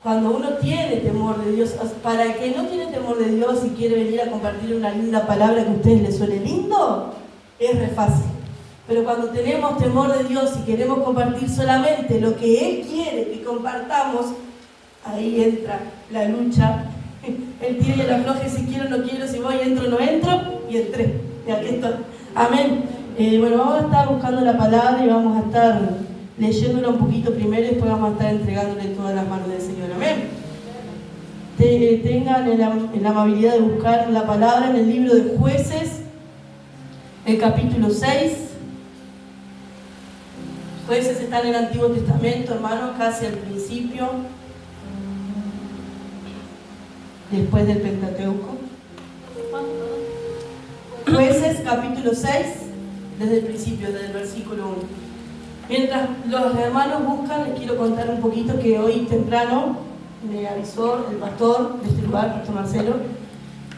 Cuando uno tiene temor de Dios, para el que no tiene temor de Dios y quiere venir a compartir una linda palabra que a ustedes les suene lindo, es re fácil. Pero cuando tenemos temor de Dios y queremos compartir solamente lo que Él quiere que compartamos, ahí entra la lucha, el tiro y el afloje, si quiero, no quiero, si voy, entro, no entro, y entré. Y aquí estoy. Amén. Bueno, vamos a estar buscando la palabra y vamos a estar leyéndola un poquito primero y después vamos a estar entregándole todas las manos del Señor. Amén. Tengan la amabilidad de buscar la palabra en el libro de Jueces, el capítulo 6. Jueces está en el Antiguo Testamento, hermanos, casi al principio, después del Pentateuco. Jueces, capítulo 6, desde el principio, desde el versículo 1. Mientras los hermanos buscan, les quiero contar un poquito que hoy temprano me avisó el pastor de este lugar, Pastor Marcelo,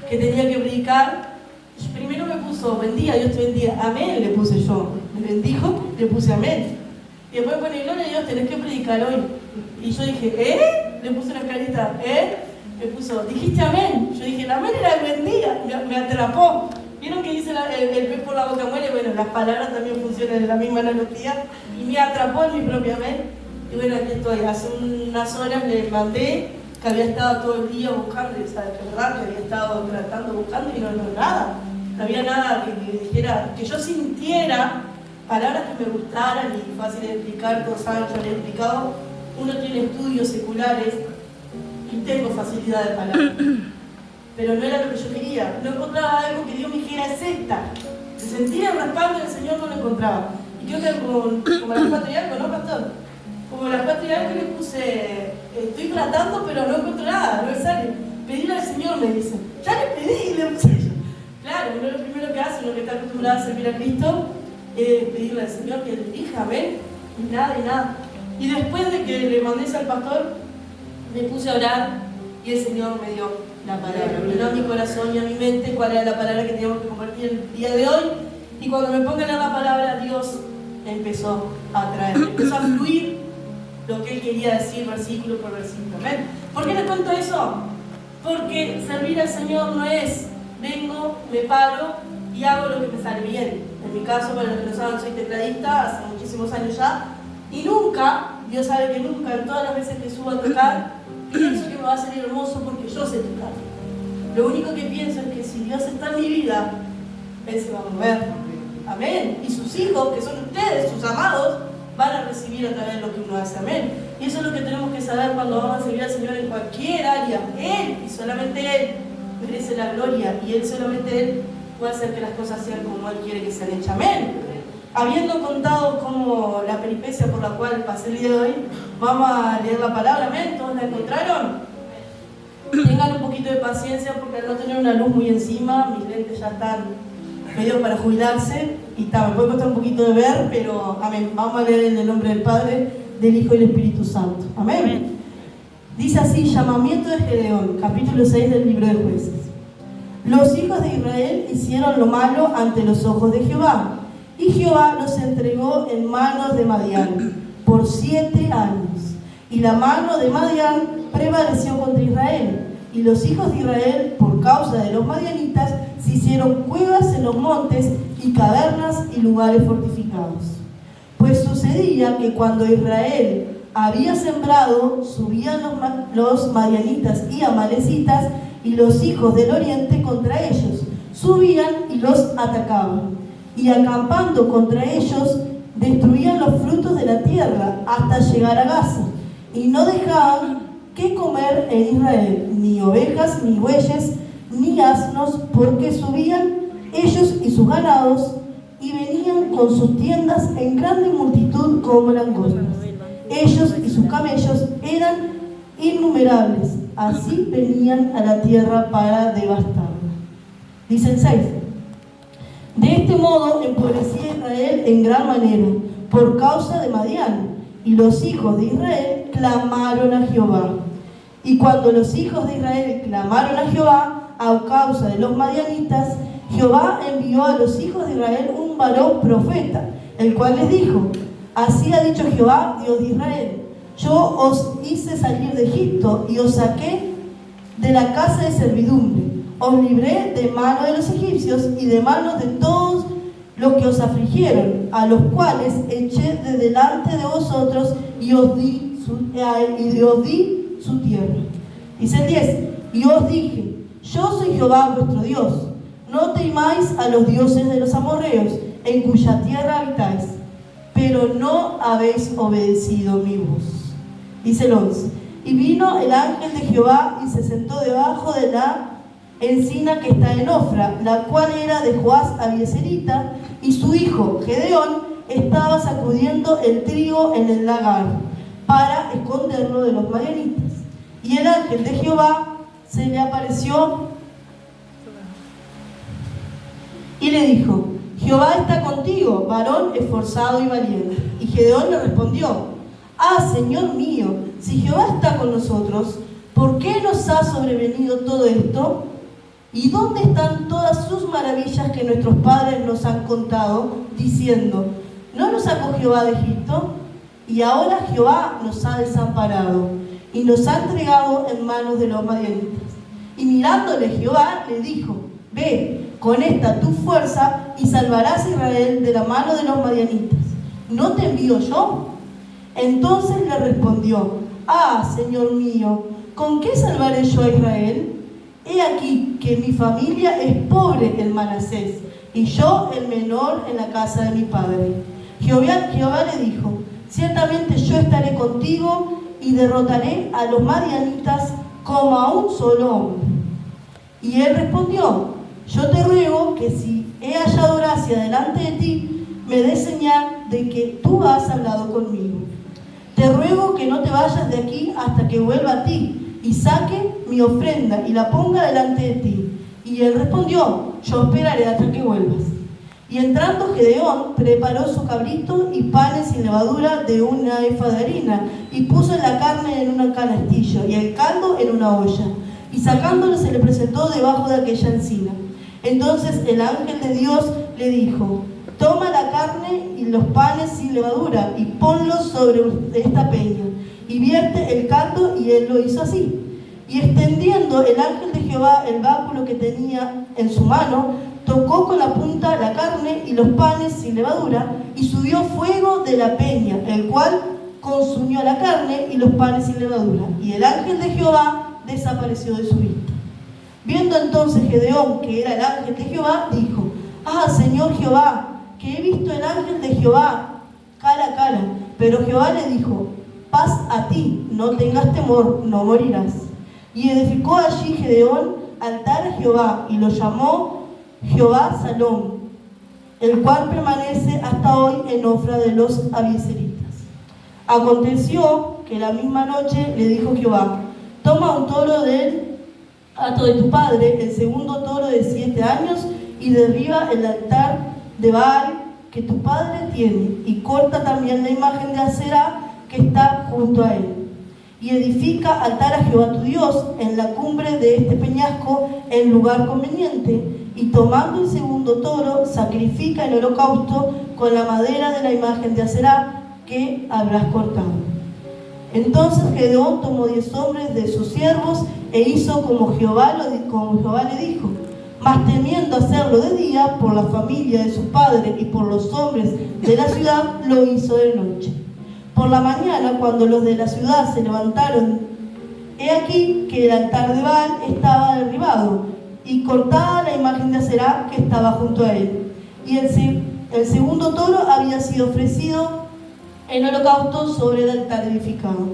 que tenía que predicar. Primero me puso, bendiga, Dios te bendiga, amén, le puse yo. Me bendijo, le puse amén. Y después pone, gloria a Dios, tenés que predicar hoy. Y yo dije, le puse una carita, me puso, dijiste amén. Yo dije, el amén era el bendiga, me atrapó. ¿Vieron que dice el pez por la boca muere? Bueno, las palabras también funcionan en la misma analogía. Y me atrapó en mi propia amén. Y bueno, aquí estoy. Hace unas horas le mandé que había estado todo el día buscando, y sabes que verdad que había estado tratando, buscando y no nada. No había nada que dijera, que yo sintiera palabras que me gustaran y fáciles de explicar. Todos saben, yo les he explicado. Uno tiene estudios seculares y tengo facilidad de palabras. Pero no era lo que yo quería. No encontraba algo que Dios me dijera, es esta. Se sentía el respaldo del Señor, no lo encontraba. Y creo que como las 4 y algo, ¿no, pastor? Como las 4 y algo le puse, estoy tratando, pero no encuentro nada, no me sale. Pedile al Señor, me dice. Ya le pedí, le puse yo. Claro, uno lo primero que hace, uno que está acostumbrado a servir a Cristo, es pedirle al Señor que le dirija, amén. Y nada. Y después de que le mandé eso al pastor, me puse a orar y el Señor me dio la palabra. Me dio a mi corazón y a mi mente cuál era la palabra que teníamos que compartir el día de hoy. Y cuando me pongan a la palabra, Dios empezó a traer, empezó a fluir lo que Él quería decir versículo por versículo. ¿Ven? ¿Por qué les cuento eso? Porque servir al Señor no es, vengo, me paro y hago lo que me sale bien. En mi caso, para los que no saben, soy tecladista hace muchísimos años ya. Y nunca, Dios sabe que nunca, en todas las veces que subo a tocar, pienso que me va a salir hermoso porque yo sé tocar. Lo único que pienso es que si Dios está en mi vida, Él se va a mover. Amén. Y sus hijos, que son ustedes, sus amados, van a recibir a través de lo que uno hace. Amén. Y eso es lo que tenemos que saber cuando vamos a servir al Señor en cualquier área. Él, y solamente Él, merece la gloria. Y Él, solamente Él, puede hacer que las cosas sean como Él quiere que sean hechas. Amén. Habiendo contado como la peripecia por la cual pasé el día de hoy, vamos a leer la palabra. Amén. ¿Todos la encontraron? Tengan un poquito de paciencia porque al no tener una luz muy encima, mis lentes ya están medio para jubilarse y me puede costar un poquito de ver, pero amén. Vamos a leer en el nombre del Padre, del Hijo y del Espíritu Santo. Amén. Dice así, llamamiento de Gedeón, capítulo 6 del libro de Jueces. Los hijos de Israel hicieron lo malo ante los ojos de Jehová, y Jehová los entregó en manos de Madián por 7 años. Y la mano de Madián prevaleció contra Israel. Y los hijos de Israel, por causa de los madianitas, se hicieron cuevas en los montes y cavernas y lugares fortificados. Pues sucedía que cuando Israel había sembrado, subían los madianitas y amalecitas y los hijos del oriente contra ellos. Subían y los atacaban. Y acampando contra ellos, destruían los frutos de la tierra hasta llegar a Gaza. Y no dejaban que comer en Israel, ni ovejas, ni bueyes, ni asnos, porque subían ellos y sus ganados, y venían con sus tiendas en grande multitud como langostas. Ellos y sus camellos eran innumerables, así venían a la tierra para devastarla. Dice el 6. De este modo empobrecía Israel en gran manera, por causa de Madián, y los hijos de Israel clamaron a Jehová. Y cuando los hijos de Israel clamaron a Jehová a causa de los madianitas, Jehová envió a los hijos de Israel un varón profeta, el cual les dijo: así ha dicho Jehová, Dios de Israel: Yo os hice salir de Egipto y os saqué de la casa de servidumbre. Os libré de mano de los egipcios y de manos de todos los que os afligieron, a los cuales eché de delante de vosotros y os di su tierra. Dice el 10, y os dije, yo soy Jehová vuestro Dios, no temáis a los dioses de los amorreos, en cuya tierra habitáis, pero no habéis obedecido mi voz. Dice el 11, y vino el ángel de Jehová y se sentó debajo de la encina que está en Ofra, la cual era de Joás Abieserita, y su hijo Gedeón estaba sacudiendo el trigo en el lagar para esconderlo de los madianitas. Y el ángel de Jehová se le apareció y le dijo, Jehová está contigo, varón esforzado y valiente. Y Gedeón le respondió, Señor mío, si Jehová está con nosotros, ¿por qué nos ha sobrevenido todo esto? ¿Y dónde están todas sus maravillas que nuestros padres nos han contado, diciendo, ¿no nos sacó Jehová de Egipto? Y ahora Jehová nos ha desamparado y nos ha entregado en manos de los madianitas. Y mirándole Jehová le dijo, ve, con esta tu fuerza y salvarás a Israel de la mano de los madianitas. ¿No te envío yo? Entonces le respondió, Señor mío, ¿con qué salvaré yo a Israel? He aquí que mi familia es pobre en Manasés, y yo el menor en la casa de mi padre. Jehová le dijo, ciertamente yo estaré contigo y derrotaré a los madianitas como a un solo hombre. Y él respondió, yo te ruego que si he hallado gracia delante de ti, me des señal de que tú has hablado conmigo. Te ruego que no te vayas de aquí hasta que vuelva a ti, y saque mi ofrenda y la ponga delante de ti. Y él respondió, yo esperaré hasta que vuelvas. Y entrando Gedeón, preparó su cabrito y panes sin levadura de una efa de harina, y puso la carne en un canastillo y el caldo en una olla, y sacándolo se le presentó debajo de aquella encina. Entonces el ángel de Dios le dijo, toma la carne y los panes sin levadura y ponlos sobre esta peña, y vierte el caldo, y él lo hizo así. Y extendiendo el ángel de Jehová el báculo que tenía en su mano, tocó con la punta la carne y los panes sin levadura, y subió fuego de la peña, el cual consumió la carne y los panes sin levadura, y el ángel de Jehová desapareció de su vista. Viendo entonces Gedeón que era el ángel de Jehová, dijo, Señor Jehová, que he visto el ángel de Jehová cara a cara. Pero Jehová le dijo, paz a ti, no tengas temor, no morirás. Y edificó allí Gedeón altar a Jehová, y lo llamó Jehová Salom, el cual permanece hasta hoy en Ofra de los Abieseritas. Aconteció que la misma noche le dijo Jehová, toma un toro del hato de tu padre, el segundo toro de 7 años, y derriba el altar de Baal que tu padre tiene, y corta también la imagen de Aserá que está junto a él. Y edifica altar a Jehová tu Dios en la cumbre de este peñasco en lugar conveniente, y tomando el segundo toro, sacrifica el holocausto con la madera de la imagen de Aserá que habrás cortado. Entonces Gedeón tomó 10 hombres de sus siervos e hizo como Jehová le dijo, mas temiendo hacerlo de día por la familia de su padre y por los hombres de la ciudad, lo hizo de noche. Por la mañana, cuando los de la ciudad se levantaron, he aquí que el altar de Baal estaba derribado y cortada la imagen de Aserá que estaba junto a él. Y el segundo toro había sido ofrecido en holocausto sobre el altar edificado.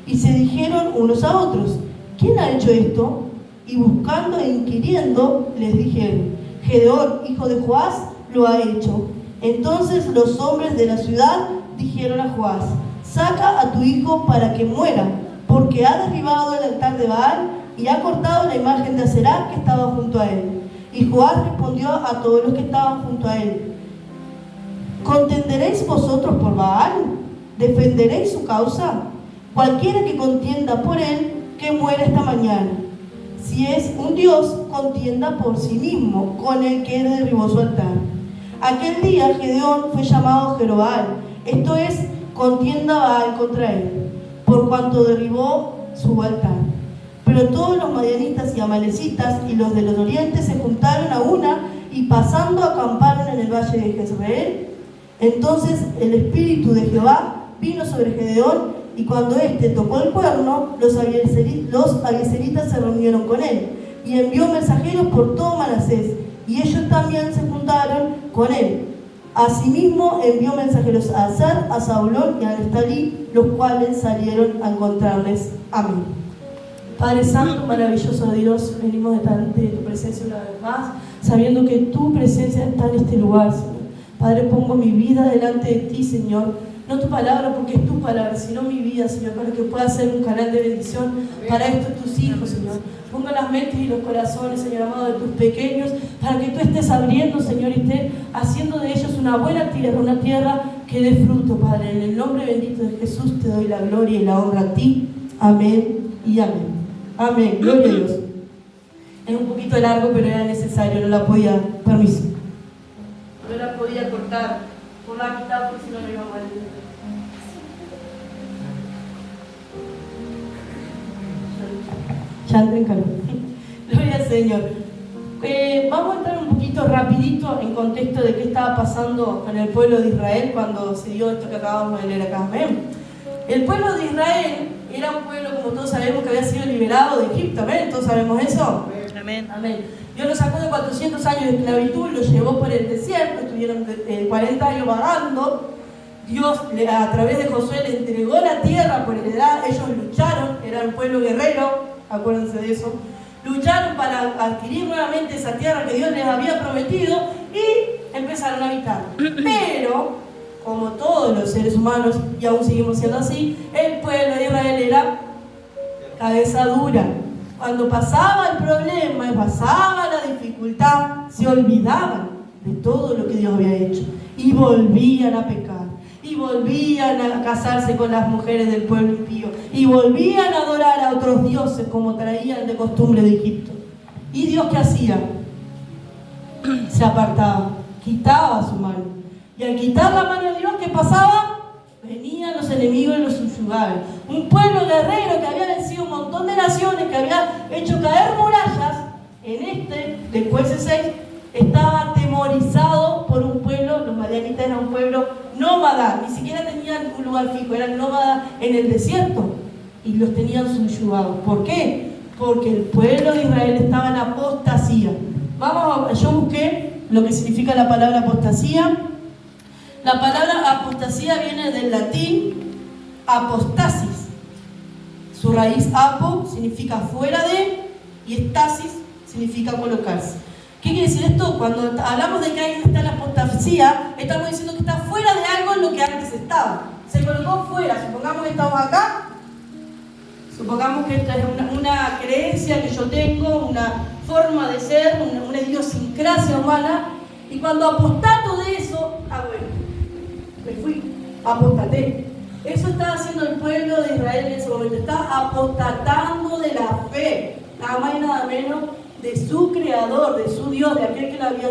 Y se dijeron unos a otros, ¿quién ha hecho esto? Y buscando e inquiriendo, les dijeron, Gedeón, hijo de Joás, lo ha hecho. Entonces los hombres de la ciudad dijeron a Joás, saca a tu hijo para que muera, porque ha derribado el altar de Baal y ha cortado la imagen de Aserá que estaba junto a él. Y Joás respondió a todos los que estaban junto a él, ¿contenderéis vosotros por Baal? ¿Defenderéis su causa? Cualquiera que contienda por él, que muera esta mañana. Si es un Dios, contienda por sí mismo, con el que derribó su altar. Aquel día Gedeón fue llamado Jerobbaal, esto es, contienda Baal contra él. por cuanto derribó su altar. Pero todos los madianitas y amalecitas y los del oriente se juntaron a una y pasando acamparon en el valle de Jezreel. Entonces el espíritu de Jehová vino sobre Gedeón, y cuando éste tocó el cuerno, los abiezeritas se reunieron con él, y envió mensajeros por todo Manasés, y ellos también se juntaron con él. Asimismo envió mensajeros a Aser, a Zabulón y a Neftalí, los cuales salieron a encontrarles. Amén. Padre Santo, maravilloso Dios, venimos de tu presencia una vez más, sabiendo que tu presencia está en este lugar, Señor. Padre, pongo mi vida delante de ti, Señor. No tu palabra, porque es tu palabra, sino mi vida, Señor, para que pueda ser un canal de bendición para estos tus hijos, Señor. Ponga las mentes y los corazones, Señor amado, de tus pequeños, para que tú estés abriendo, Señor, y estés haciendo de ellos una buena tierra, una tierra que dé fruto, Padre. En el nombre bendito de Jesús te doy la gloria y la honra a ti. Amén y amén. Amén. Gloria a Dios. Es un poquito largo, pero era necesario, no la podía, permiso. No la podía cortar por la mitad, porque si no, no íbamos a entender. Ya entré en calor. Gloria al Señor. Vamos a entrar un poquito rapidito en contexto de qué estaba pasando en el pueblo de Israel cuando se dio esto que acabamos de leer acá. Amén. El pueblo de Israel era un pueblo, como todos sabemos, que había sido liberado de Egipto. Amén. ¿Todos sabemos eso? Amén. Amén. Dios los sacó de 400 años de esclavitud y los llevó por el desierto. Estuvieron 40 años vagando. Dios, a través de Josué, le entregó la tierra por heredad. Ellos lucharon, era un pueblo guerrero, acuérdense de eso. Lucharon para adquirir nuevamente esa tierra que Dios les había prometido y empezaron a habitar. Pero, como todos los seres humanos, y aún seguimos siendo así, el pueblo de Israel era cabeza dura. Cuando pasaba el problema, pasaba la dificultad, se olvidaban de todo lo que Dios había hecho y volvían a pecar. Y volvían a casarse con las mujeres del pueblo impío. Y volvían a adorar a otros dioses como traían de costumbre de Egipto. ¿Y Dios qué hacía? Se apartaba, quitaba su mano. Y al quitar la mano de Dios, ¿qué pasaba? Venían los enemigos y los subyugaban. Un pueblo guerrero que había vencido un montón de naciones, que había hecho caer murallas, de Jueces 6, estaba atemorizado por un pueblo. Los madianitas eran un pueblo nómada, ni siquiera tenían un lugar fijo, eran nómadas en el desierto y los tenían subyugados. ¿Por qué? Porque el pueblo de Israel estaba en apostasía. Yo busqué lo que significa la palabra apostasía. La palabra apostasía viene del latín apostasis. Su raíz apo significa fuera de y estasis significa colocarse. ¿Qué quiere decir esto? Cuando hablamos de que alguien está en la apostasía, estamos diciendo que está fuera de algo en lo que antes estaba. Se colocó fuera. Supongamos que estamos acá. Supongamos que esta es una creencia que yo tengo, una forma de ser, una idiosincrasia humana. Y cuando apostato de eso, me fui, apostaté. Eso estaba haciendo el pueblo de Israel en ese momento. Está apostatando de la fe, nada más y nada menos, de su creador, de su Dios, de aquel que lo había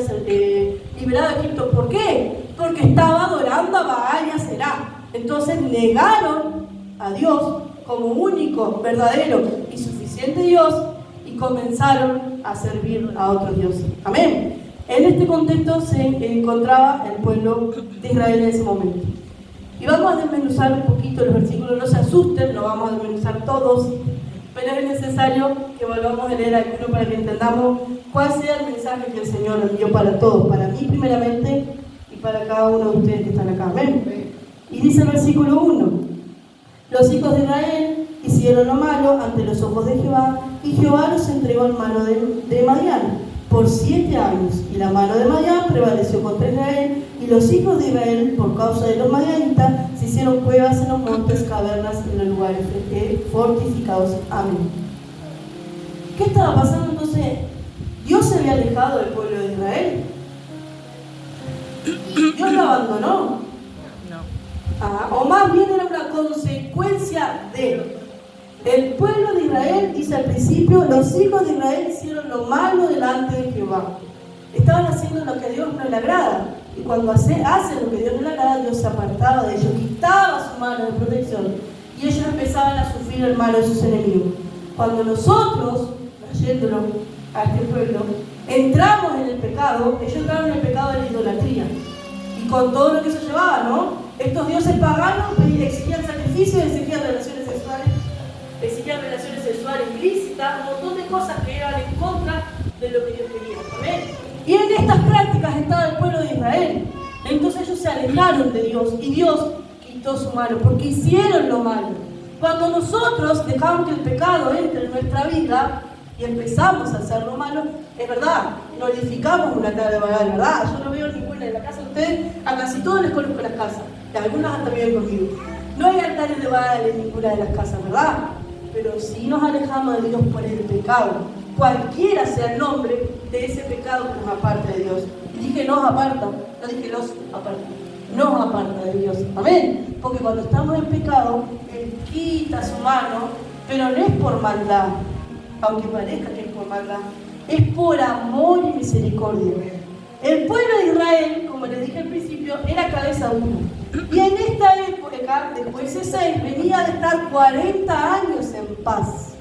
liberado de Egipto. ¿Por qué? Porque estaba adorando a Baal y a Será. Entonces negaron a Dios como único, verdadero y suficiente Dios y comenzaron a servir a otros dioses. Amén. En este contexto se encontraba el pueblo de Israel en ese momento. Y vamos a desmenuzar un poquito los versículos, no se asusten, no vamos a desmenuzar todos, pero es necesario que volvamos a leer alguno para que entendamos cuál sea el mensaje que el Señor envió para todos, para mí primeramente y para cada uno de ustedes que están acá. Amén. Y dice el versículo 1: los hijos de Israel hicieron lo malo ante los ojos de Jehová, y Jehová los entregó en mano de Madián por 7 años, y la mano de Madián prevaleció contra Israel, y los hijos de Israel, por causa de los madianitas, se hicieron cuevas en los montes, cavernas en los lugares fortificados. Amén. ¿Qué estaba pasando entonces? Dios se había alejado del pueblo de Israel. Dios lo abandonó. O más bien era una consecuencia de... El pueblo de Israel, dice al principio, los hijos de Israel hicieron lo malo delante de Jehová. Estaban haciendo lo que a Dios no le agrada. Y cuando hacen lo que a Dios no le agrada, Dios se apartaba de ellos, quitaba su mano de protección. y ellos empezaban a sufrir el mal de sus enemigos. Cuando nosotros, trayéndolo a este pueblo, entramos en el pecado, ellos entraron en el pecado de la idolatría, y con todo lo que eso llevaba, ¿no? Estos dioses paganos exigían sacrificios, exigían relaciones sexuales ilícitas, un montón de cosas que iban en contra de lo que Dios quería. ¿Amén? Y en estas prácticas estaba el pueblo de Israel. Entonces ellos se alejaron de Dios y Dios quitó su mano porque hicieron lo malo. Cuando nosotros dejamos que el pecado entre en nuestra vida y empezamos a hacer lo malo, es verdad, no edificamos una altar de Baal, ¿verdad? Yo no veo ninguna en la casa de ustedes, a casi todos les conozco las casas, y algunas hasta viven conmigo. No hay altares de Baal en ninguna de las casas, ¿verdad? Pero si nos alejamos de Dios por el pecado, cualquiera sea el nombre de ese pecado que nos aparta de Dios. Y dije nos aparta, no dije los aparta. Nos aparta de Dios. Amén. Porque cuando estamos en pecado, Él quita su mano, pero no es por maldad, aunque parezca que es por maldad, es por amor y misericordia. El pueblo de Israel, como les dije al principio, era cabeza dura. Y en esta época, después de 6, venía de estar 40 años en paz.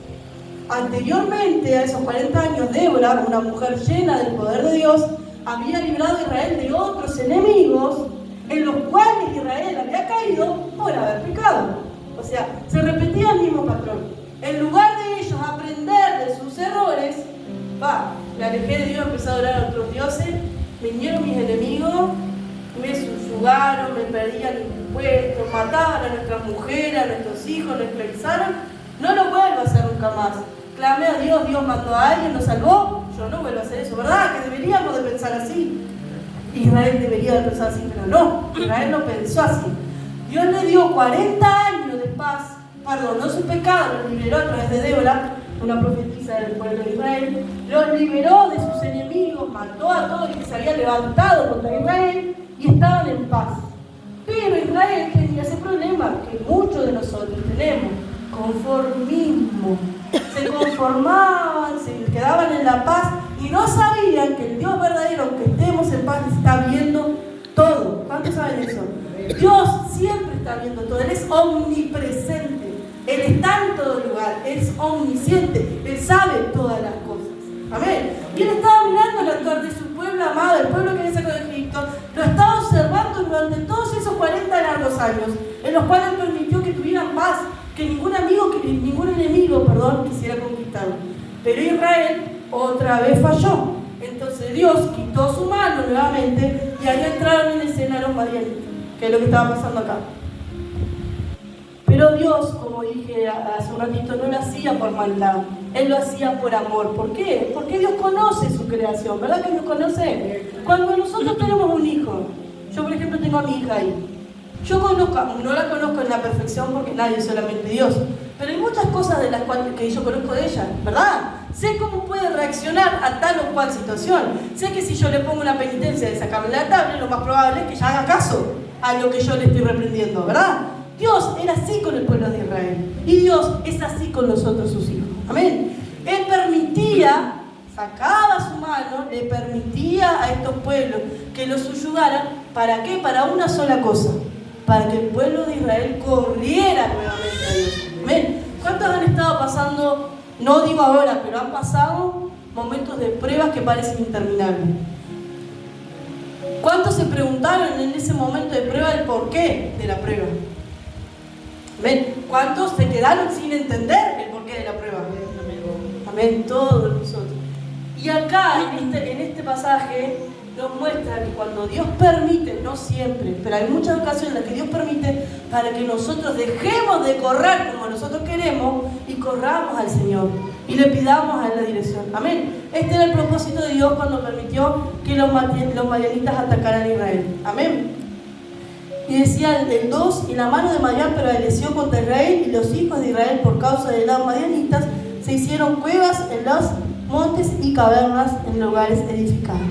Anteriormente a esos 40 años, Débora, una mujer llena del poder de Dios, había librado a Israel de otros enemigos en los cuales Israel había caído por haber pecado. O sea, se repetía el mismo patrón. En lugar de ellos aprender de sus errores, me alejé de Dios, empecé a adorar a otros dioses, vinieron mis enemigos, me subyugaron, me perdían impuestos, mataban a nuestras mujeres, a nuestros hijos, nos esclavizaron. No lo vuelvo a hacer nunca más. Clamé a Dios, Dios mandó a alguien, nos salvó. Yo no vuelvo a hacer eso, ¿verdad? Que deberíamos de pensar así. Israel debería de pensar así, pero no. Israel no pensó así. Dios le dio 40 años de paz, perdonó su pecado, los liberó a través de Débora, una profetisa del pueblo de Israel, los liberó de sus enemigos, mató a todos los que se habían levantado contra Israel y estaban en paz. Pero Israel tenía ese problema que muchos de nosotros tenemos, conformismo. Se conformaban, se quedaban en la paz y no sabían que el Dios verdadero, aunque estemos en paz, está viendo todo. ¿Cuántos saben eso? Dios siempre está viendo todo, Él es omnipresente, Él está en todo lugar, Él es omnisciente, Él sabe todas las cosas. Amén. Y Él estaba mirando el actuar de su pueblo amado, el pueblo que le sacó de Egipto, lo estaba observando durante todos esos 40 largos años, en los cuales permitió que tuvieran paz, que ningún enemigo quisiera conquistarlo. Pero Israel otra vez falló. Entonces Dios quitó su mano nuevamente y ahí entraron en escena los madianitas, que es lo que estaba pasando acá. Pero Dios, como dije hace un ratito, no lo hacía por maldad, Él lo hacía por amor. ¿Por qué? Porque Dios conoce su creación, ¿verdad que Dios conoce? Cuando nosotros tenemos un hijo, yo por ejemplo tengo a mi hija ahí, yo no la conozco en la perfección porque nadie, solamente Dios, pero hay muchas cosas de las cuales que yo conozco de ella, ¿verdad? Sé cómo puede reaccionar a tal o cual situación. Sé que si yo le pongo una penitencia de sacarme la tablet, lo más probable es que ella haga caso a lo que yo le estoy reprendiendo, ¿verdad? Dios era así con el pueblo de Israel y Dios es así con nosotros, sus hijos. Amén. Él permitía, sacaba su mano, le permitía a estos pueblos que los subyugaran. ¿Para qué? Para una sola cosa: para que el pueblo de Israel corriera nuevamente a Dios. Amén. ¿Cuántos han estado pasando, no digo ahora, pero han pasado momentos de pruebas que parecen interminables? ¿Cuántos se preguntaron en ese momento de prueba el porqué de la prueba? Amén. ¿Cuántos se quedaron sin entender el porqué de la prueba? Amén. Todos nosotros. Y acá, en este pasaje, nos muestra que cuando Dios permite, no siempre, pero hay muchas ocasiones en las que Dios permite para que nosotros dejemos de correr como nosotros queremos y corramos al Señor y le pidamos a Él la dirección. Amén. Este era el propósito de Dios cuando permitió que los madianitas atacaran a Israel. Amén. Y decía el 2, y la mano de Madián prevaleció contra Israel, y los hijos de Israel, por causa de los madianitas, se hicieron cuevas en los montes y cavernas en lugares edificados.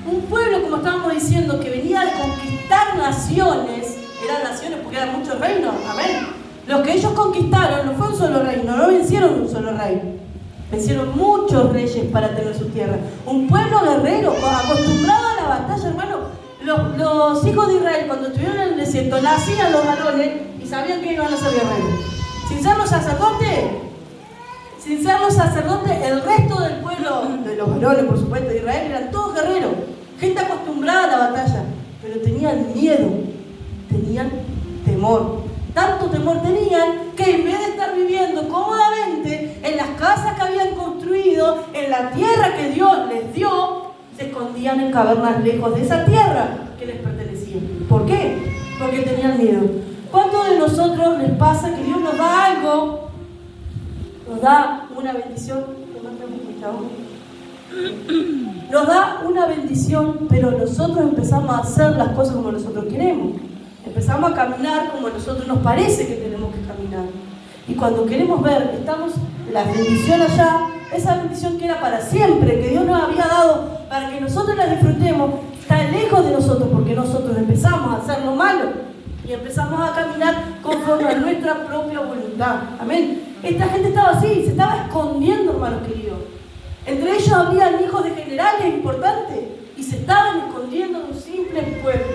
Un pueblo, como estábamos diciendo, que venía a conquistar naciones, eran naciones porque eran muchos reinos, amén. Los que ellos conquistaron no fue un solo reino, no vencieron un solo rey, vencieron muchos reyes para tener su tierra. Un pueblo guerrero, acostumbrado a la batalla, hermano. Los hijos de Israel, cuando estuvieron en el desierto, nacían los varones y sabían que iban a ser guerreros. Sin ser los sacerdotes, el resto del pueblo, de los varones, por supuesto, de Israel, eran todos guerreros, gente acostumbrada a la batalla, pero tenían miedo, tenían temor. Tanto temor tenían que en vez de estar viviendo cómodamente en las casas que habían construido, en la tierra que Dios les dio, se escondían en cavernas lejos de esa tierra que les pertenecía. ¿Por qué? Porque tenían miedo. ¿Cuántos de nosotros les pasa que Dios nos da algo, nos da una bendición? Nos da una bendición, pero nosotros empezamos a hacer las cosas como nosotros queremos. Empezamos a caminar como a nosotros nos parece que tenemos que caminar. Y cuando queremos ver que estamos la bendición allá, esa bendición que era para siempre, que Dios nos había dado para que nosotros la disfrutemos, está lejos de nosotros porque nosotros empezamos a hacer lo malo y empezamos a caminar conforme a nuestra propia voluntad. Amén. Esta gente estaba así, se estaba escondiendo, hermanos queridos. Entre ellos había hijos de generales importantes y se estaban escondiendo de un simple pueblo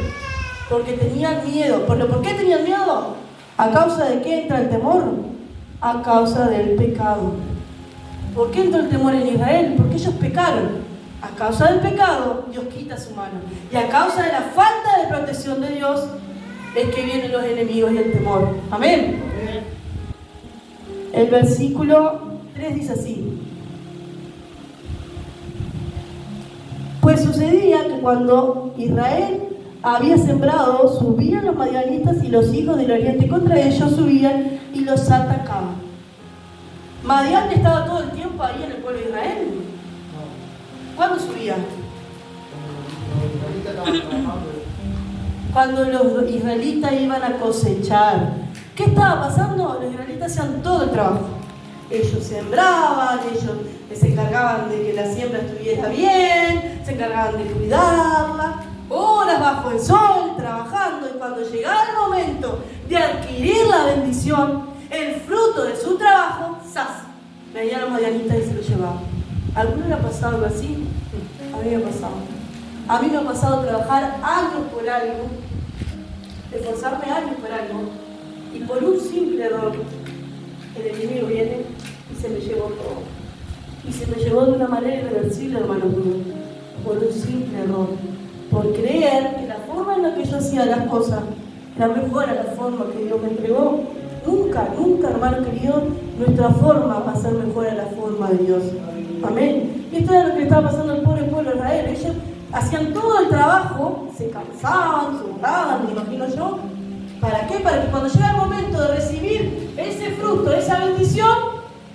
porque tenían miedo. ¿Por qué tenían miedo? ¿A causa de qué entra el temor? A causa del pecado. ¿Por qué entró el temor en Israel? Porque ellos pecaron. A causa del pecado, Dios quita su mano. Y a causa de la falta de protección de Dios, es que vienen los enemigos y el temor. Amén. El versículo 3 dice así: pues sucedía que cuando Israel había sembrado, subían los madianitas y los hijos del oriente contra ellos subían y los atacaban. Madián estaba todo el tiempo ahí en el pueblo de Israel. ¿Cuándo subía? Cuando los israelitas iban a cosechar. ¿Qué estaba pasando? Los israelitas hacían todo el trabajo. Ellos sembraban, ellos se encargaban de que la siembra estuviera bien, se encargaban de cuidarla, horas bajo el sol, trabajando, y cuando llegaba el momento de adquirir la bendición, el fruto de su trabajo, ¡zas!, venían los madianitas y se lo llevaban. ¿A alguno le ha pasado algo así? A mí me ha pasado. A mí me ha pasado trabajar años por algo, esforzarme años por algo, y por un simple error, el enemigo viene y se me llevó todo. Y se me llevó de una manera irreversible, hermanos míos, por un simple error. Por creer que la forma en la que yo hacía las cosas era mejor a la forma que Dios me entregó. Nunca, hermano querido, nuestra forma va a ser mejor a la forma de Dios. Amén. Y esto era lo que le estaba pasando al pobre pueblo de Israel. Ellos hacían todo el trabajo, se cansaban, sudaban, me imagino yo. ¿Para qué? Para que cuando llega el momento de recibir ese fruto, esa bendición,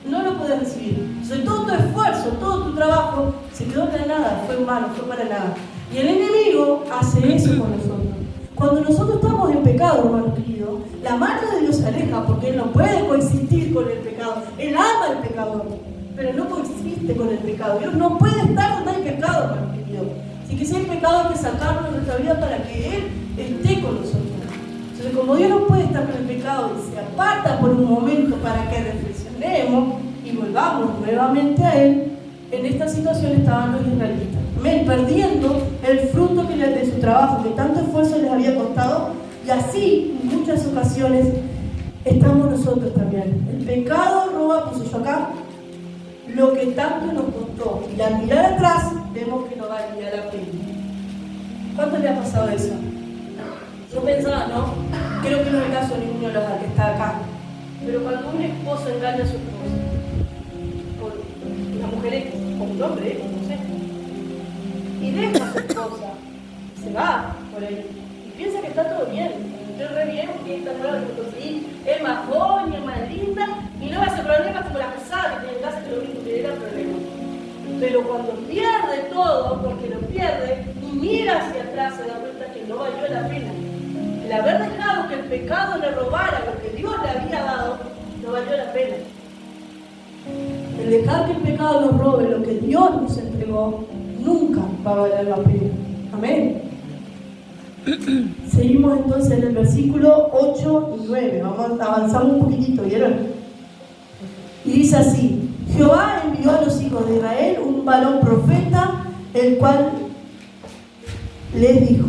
no lo podés recibir. Entonces todo tu esfuerzo, todo tu trabajo se quedó para nada, fue en vano, fue para nada. Y el enemigo hace eso con nosotros. Cuando nosotros estamos en pecado, hermano querido, la mano de Dios se aleja porque Él no puede coexistir con el pecado. Él ama al pecador, pero no coexiste con el pecado. Dios no puede estar donde hay pecado, hermano querido. Así que si hay pecado hay que sacarlo de nuestra vida para que Él esté con nosotros. Entonces, como Dios no puede estar con el pecado y se aparta por un momento para que reflexionemos y volvamos nuevamente a Él, en esta situación estaban los israelitas, perdiendo el fruto de su trabajo, que tanto esfuerzo les había costado, y así en muchas ocasiones estamos nosotros también. El pecado roba, puse yo acá, lo que tanto nos costó, y al mirar atrás vemos que no valía la pena. ¿Cuánto le ha pasado eso? Yo pensaba, no, creo que no es el caso de ninguno de los que está acá, pero cuando un esposo engaña a su esposa, por una mujer o un hombre, no sé, y deja a su esposa, se va por ahí, y piensa que está todo bien, estoy re bien, que esta nueva que conseguí es más joven, es más linda, y no va a ser problema como la pesada que tiene en casa, que lo único que era problema. Pero cuando pierde todo, porque lo pierde, y mira hacia atrás, se da cuenta que no valió la pena. El haber dejado que el pecado le robara lo que Dios le había dado, no valió la pena. El dejar que el pecado nos robe lo que Dios nos entregó, nunca va a valer la pena. Amén. Seguimos entonces en el versículo 8 y 9. Vamos avanzando un poquitito, ¿vieron? Y dice así: Jehová envió a los hijos de Israel un varón profeta, el cual les dijo: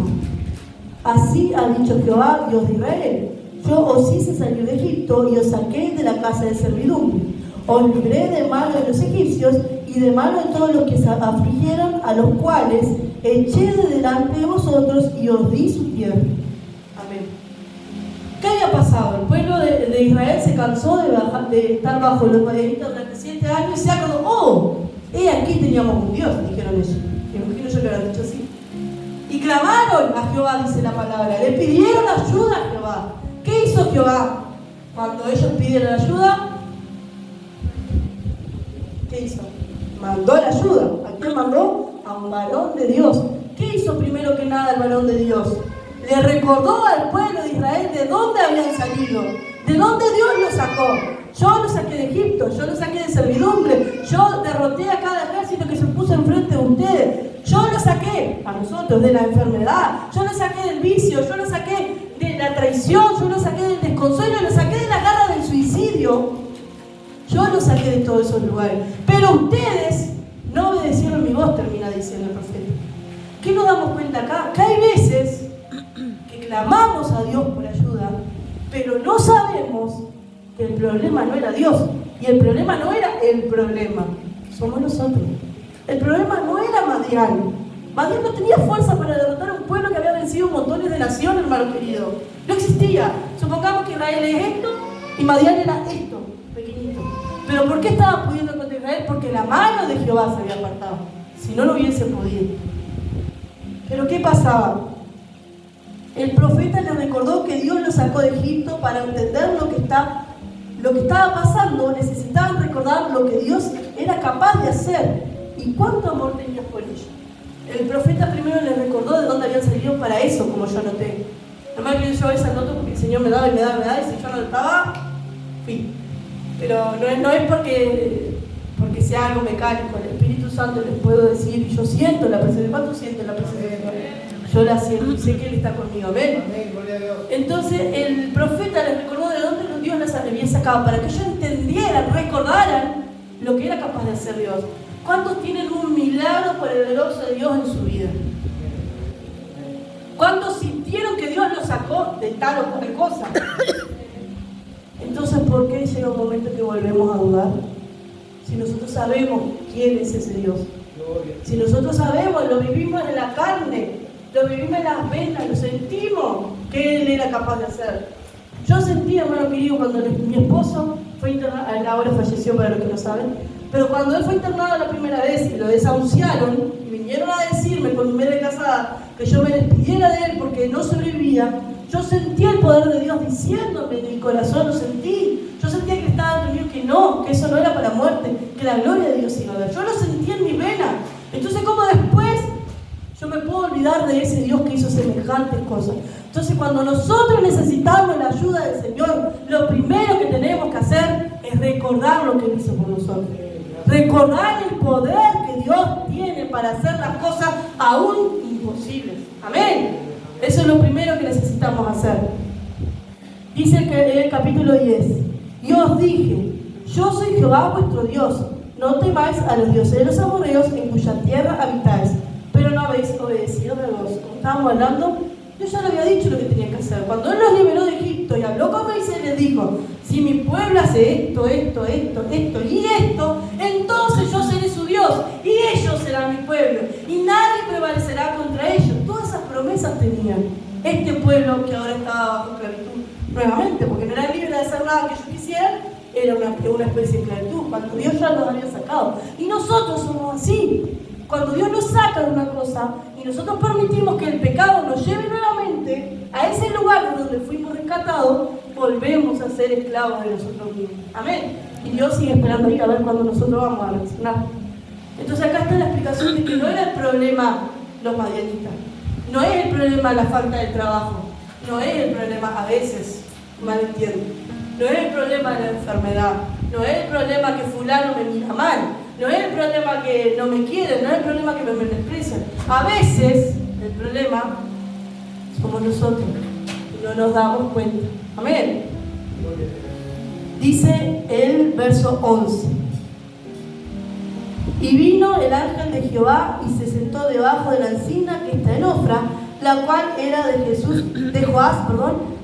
Así ha dicho Jehová, Dios de Israel: yo os hice salir de Egipto y os saqué de la casa de servidumbre. Os libré de mano de los egipcios y de mano de todos los que se afligieron, a los cuales eché de delante de vosotros y os di su tierra. Amén. ¿Qué había pasado? El pueblo de Israel se cansó de estar bajo los madianitas durante 7 años y se acordó: ¡oh! Aquí teníamos un Dios, dijeron ellos. Me imagino yo que lo han dicho así. Y clamaron a Jehová, dice la palabra. Le pidieron ayuda a Jehová. ¿Qué hizo Jehová cuando ellos pidieron ayuda? ¿Qué hizo? Mandó la ayuda. ¿A quién mandó? A un varón de Dios. ¿Qué hizo primero que nada el varón de Dios? Le recordó al pueblo de Israel de dónde habían salido, de dónde Dios los sacó. Yo los saqué de Egipto, yo los saqué de servidumbre, yo derroté a cada ejército que se puso enfrente de ustedes. Yo los saqué a nosotros de la enfermedad, yo los saqué del vicio, yo los saqué de la traición, yo los saqué del desconsuelo, los saqué de la garra del suicidio. Yo los saqué de todos esos lugares. Pero ustedes no obedecieron mi voz, termina diciendo el profeta. ¿Qué nos damos cuenta acá? Que hay veces que clamamos a Dios por ayuda, pero no sabemos que el problema no era Dios. Y el problema no era el problema, somos nosotros. El problema no era Madián. Madián no tenía fuerza para derrotar a un pueblo que había vencido montones de naciones, hermano querido. No existía. Supongamos que Israel es esto y Madián era esto, pequeñito. ¿Pero por qué estaban pudiendo contra Israel? Porque la mano de Jehová se había apartado. Si no, no hubiese podido. ¿Pero qué pasaba? El profeta les recordó que Dios los sacó de Egipto. Para entender lo que estaba pasando, necesitaban recordar lo que Dios era capaz de hacer y cuánto amor tenía por ellos. El profeta primero les recordó de dónde habían salido para eso, como yo anoté. Normal que yo a veces anoto porque el Señor me da, y si yo no estaba, fui. Pero no es porque sea algo mecánico. El Espíritu Santo les puedo decir, y yo siento la presencia. ¿Cuánto siento la presencia de Dios? Yo la siento y sé que Él está conmigo. Amén. Entonces el profeta les recordó de dónde Dios les había sacado, para que ellos entendieran, recordaran lo que era capaz de hacer Dios. ¿Cuántos tienen un milagro poderoso de Dios en su vida? ¿Cuántos sintieron que Dios los sacó de tal o cual cosa? Entonces, ¿por qué llega un momento que volvemos a dudar? Si nosotros sabemos quién es ese Dios. Si nosotros sabemos, lo vivimos en la carne, lo vivimos en las venas, lo sentimos que Él era capaz de hacer. Yo sentí, hermano querido, cuando mi esposo fue internado, ahora falleció para los que no saben, pero cuando él fue internado la primera vez y lo desahuciaron y vinieron a decirme con mi madre casada que yo me despidiera de él porque no sobrevivía, yo sentí el poder de Dios diciéndome en mi corazón, lo sentí. Yo sentía que estaba dentro mío, que eso no era para muerte, que la gloria de Dios iba a ver. Yo lo sentí en mi vena. Entonces, ¿cómo después yo me puedo olvidar de ese Dios que hizo semejantes cosas? Entonces, cuando nosotros necesitamos la ayuda del Señor, lo primero que tenemos que hacer es recordar lo que Él hizo por nosotros. Recordar el poder que Dios tiene para hacer las cosas aún imposibles. Amén. Eso es lo primero que necesitamos hacer. Dice el capítulo 10: y os dije, yo soy Jehová vuestro Dios, no temáis a los dioses de los amorreos en cuya tierra habitáis, pero no habéis obedecido a Dios. Como estábamos hablando, yo ya le había dicho lo que tenía que hacer. Cuando Él los liberó de Egipto y habló con Moisés, les dijo: si mi pueblo hace esto y esto, entonces yo seré su Dios y ellos serán mi pueblo y nadie prevalecerá contra ellos. Todas esas promesas tenían este pueblo que ahora estaba bajo esclavitud nuevamente, porque no era libre de hacer nada que ellos quisieran, era una especie de esclavitud, cuando Dios ya los había sacado. Y nosotros somos así. Cuando Dios nos saca de una cosa y nosotros permitimos que el pecado nos lleve nuevamente a ese lugar donde fuimos rescatados, volvemos a ser esclavos de nosotros mismos. Amén. Y Dios sigue esperando ahí a ver cuándo nosotros vamos a reaccionar. Entonces acá está la explicación de que no era el problema los madianitas, no es el problema la falta de trabajo, no es el problema, a veces, mal entiendo, no es el problema la enfermedad, no es el problema que fulano me mira mal, no es el problema que no me quieren, no es el problema que me menosprecian. A veces el problema somos nosotros y no nos damos cuenta. Amén. Dice el verso 11: y vino el ángel de Jehová y se sentó debajo de la encina que está en Ofra, la cual era de Joás,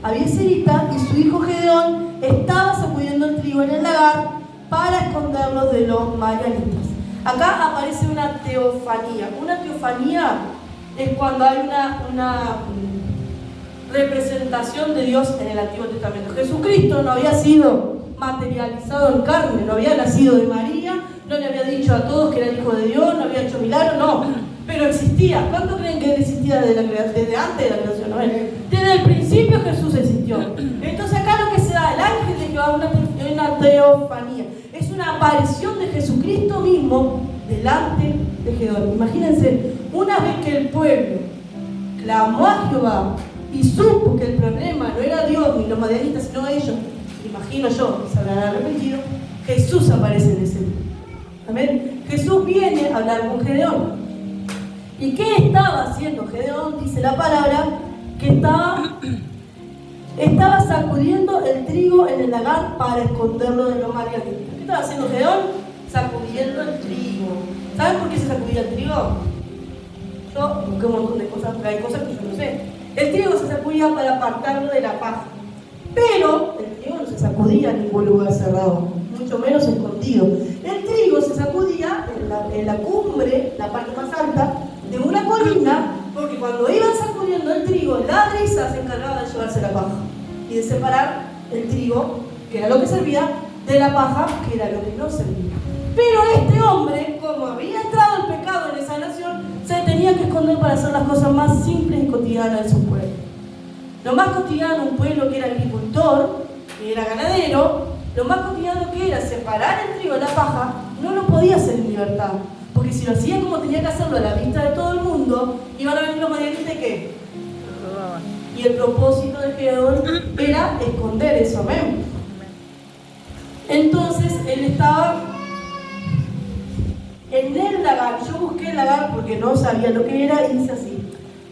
Abieserita, y su hijo Gedeón estaba sacudiendo el trigo en el lagar para esconderlo de los madianitas. Acá aparece una teofanía. Una teofanía es cuando hay una representación de Dios en el Antiguo Testamento. Jesucristo no había sido materializado en carne, no había nacido de María, no le había dicho a todos que era el Hijo de Dios, no había hecho milagros, no, pero existía. ¿Cuánto creen que él existía desde antes de la creación? ¿No? Desde el principio Jesús existió. Entonces acá lo que se da, el ángel de Jehová, una teofanía, es una aparición de Jesucristo mismo delante de Gedeón. Imagínense, una vez que el pueblo clamó a Jehová y supo que el problema no era Dios ni los madianitas, sino ellos, imagino yo, que se habrán arrepentido, Jesús aparece en ese día. Amén. Jesús viene a hablar con Gedeón. ¿Y qué estaba haciendo Gedeón? Dice la palabra que estaba sacudiendo el trigo en el lagar para esconderlo de los madianitas. ¿Qué estaba haciendo Gedeón? Sacudiendo el trigo. ¿Saben por qué se sacudía el trigo? Yo busqué un montón de cosas, pero hay cosas que yo no sé. El trigo se sacudía para apartarlo de la paja. Pero el trigo no se sacudía en ningún lugar cerrado, mucho menos escondido. El trigo se sacudía en la cumbre, la parte más alta de una colina, porque cuando iban sacudiendo el trigo, la brisa se encargaba de llevarse la paja y de separar el trigo, que era lo que servía, de la paja, que era lo que no servía. Pero este hombre, como había entrado el pecado en esa nación, se tenía que esconder para hacer las cosas más simples y cotidianas de su pueblo. Lo más cotidiano, un pueblo que era agricultor, que era ganadero, lo más cotidiano que era separar el trigo de la paja, no lo podía hacer en libertad. Porque si lo hacía como tenía que hacerlo a la vista de todo el mundo, iban a venir los madianitas y ¿qué? Y el propósito de Gedeón era esconder eso, amén. Entonces él estaba en el lagar. Yo busqué el lagar porque no sabía lo que era y dice así.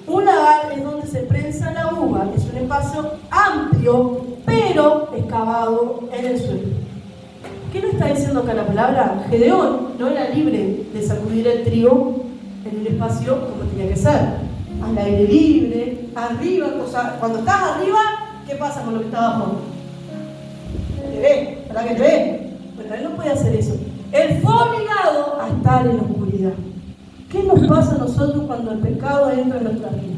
Un lagar es donde se prensa la uva, es un espacio amplio, pero excavado en el suelo. ¿Qué nos está diciendo acá la palabra? Gedeón no era libre de sacudir el trigo en un espacio como tenía que ser, al aire libre, arriba. O sea, cuando estás arriba, ¿qué pasa con lo que está abajo? Te ve, ¿verdad que te ve? Bueno, él no puede hacer eso. Él fue obligado a estar en la oscuridad. ¿Qué nos pasa a nosotros cuando el pecado entra en nuestra vida?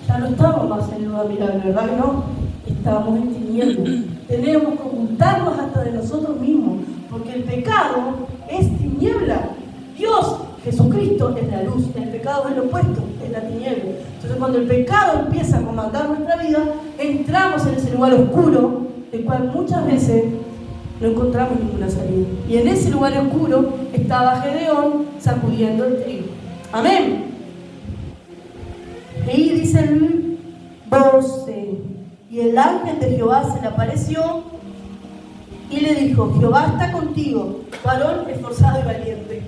Ya no estamos más en el lugar mirable, ¿verdad que no? Estamos en tinieblas. Tenemos que ocultarnos hasta de nosotros mismos, porque el pecado es tiniebla. Dios, Jesucristo, es la luz, el pecado es lo opuesto, es la tiniebla. Entonces cuando el pecado empieza a comandar nuestra vida, entramos en ese lugar oscuro, del cual muchas veces no encontramos ninguna salida. Y en ese lugar oscuro estaba Gedeón sacudiendo el trigo. Amén. Y dice el 12: y el ángel de Jehová se le apareció y le dijo: Jehová está contigo, varón esforzado y valiente.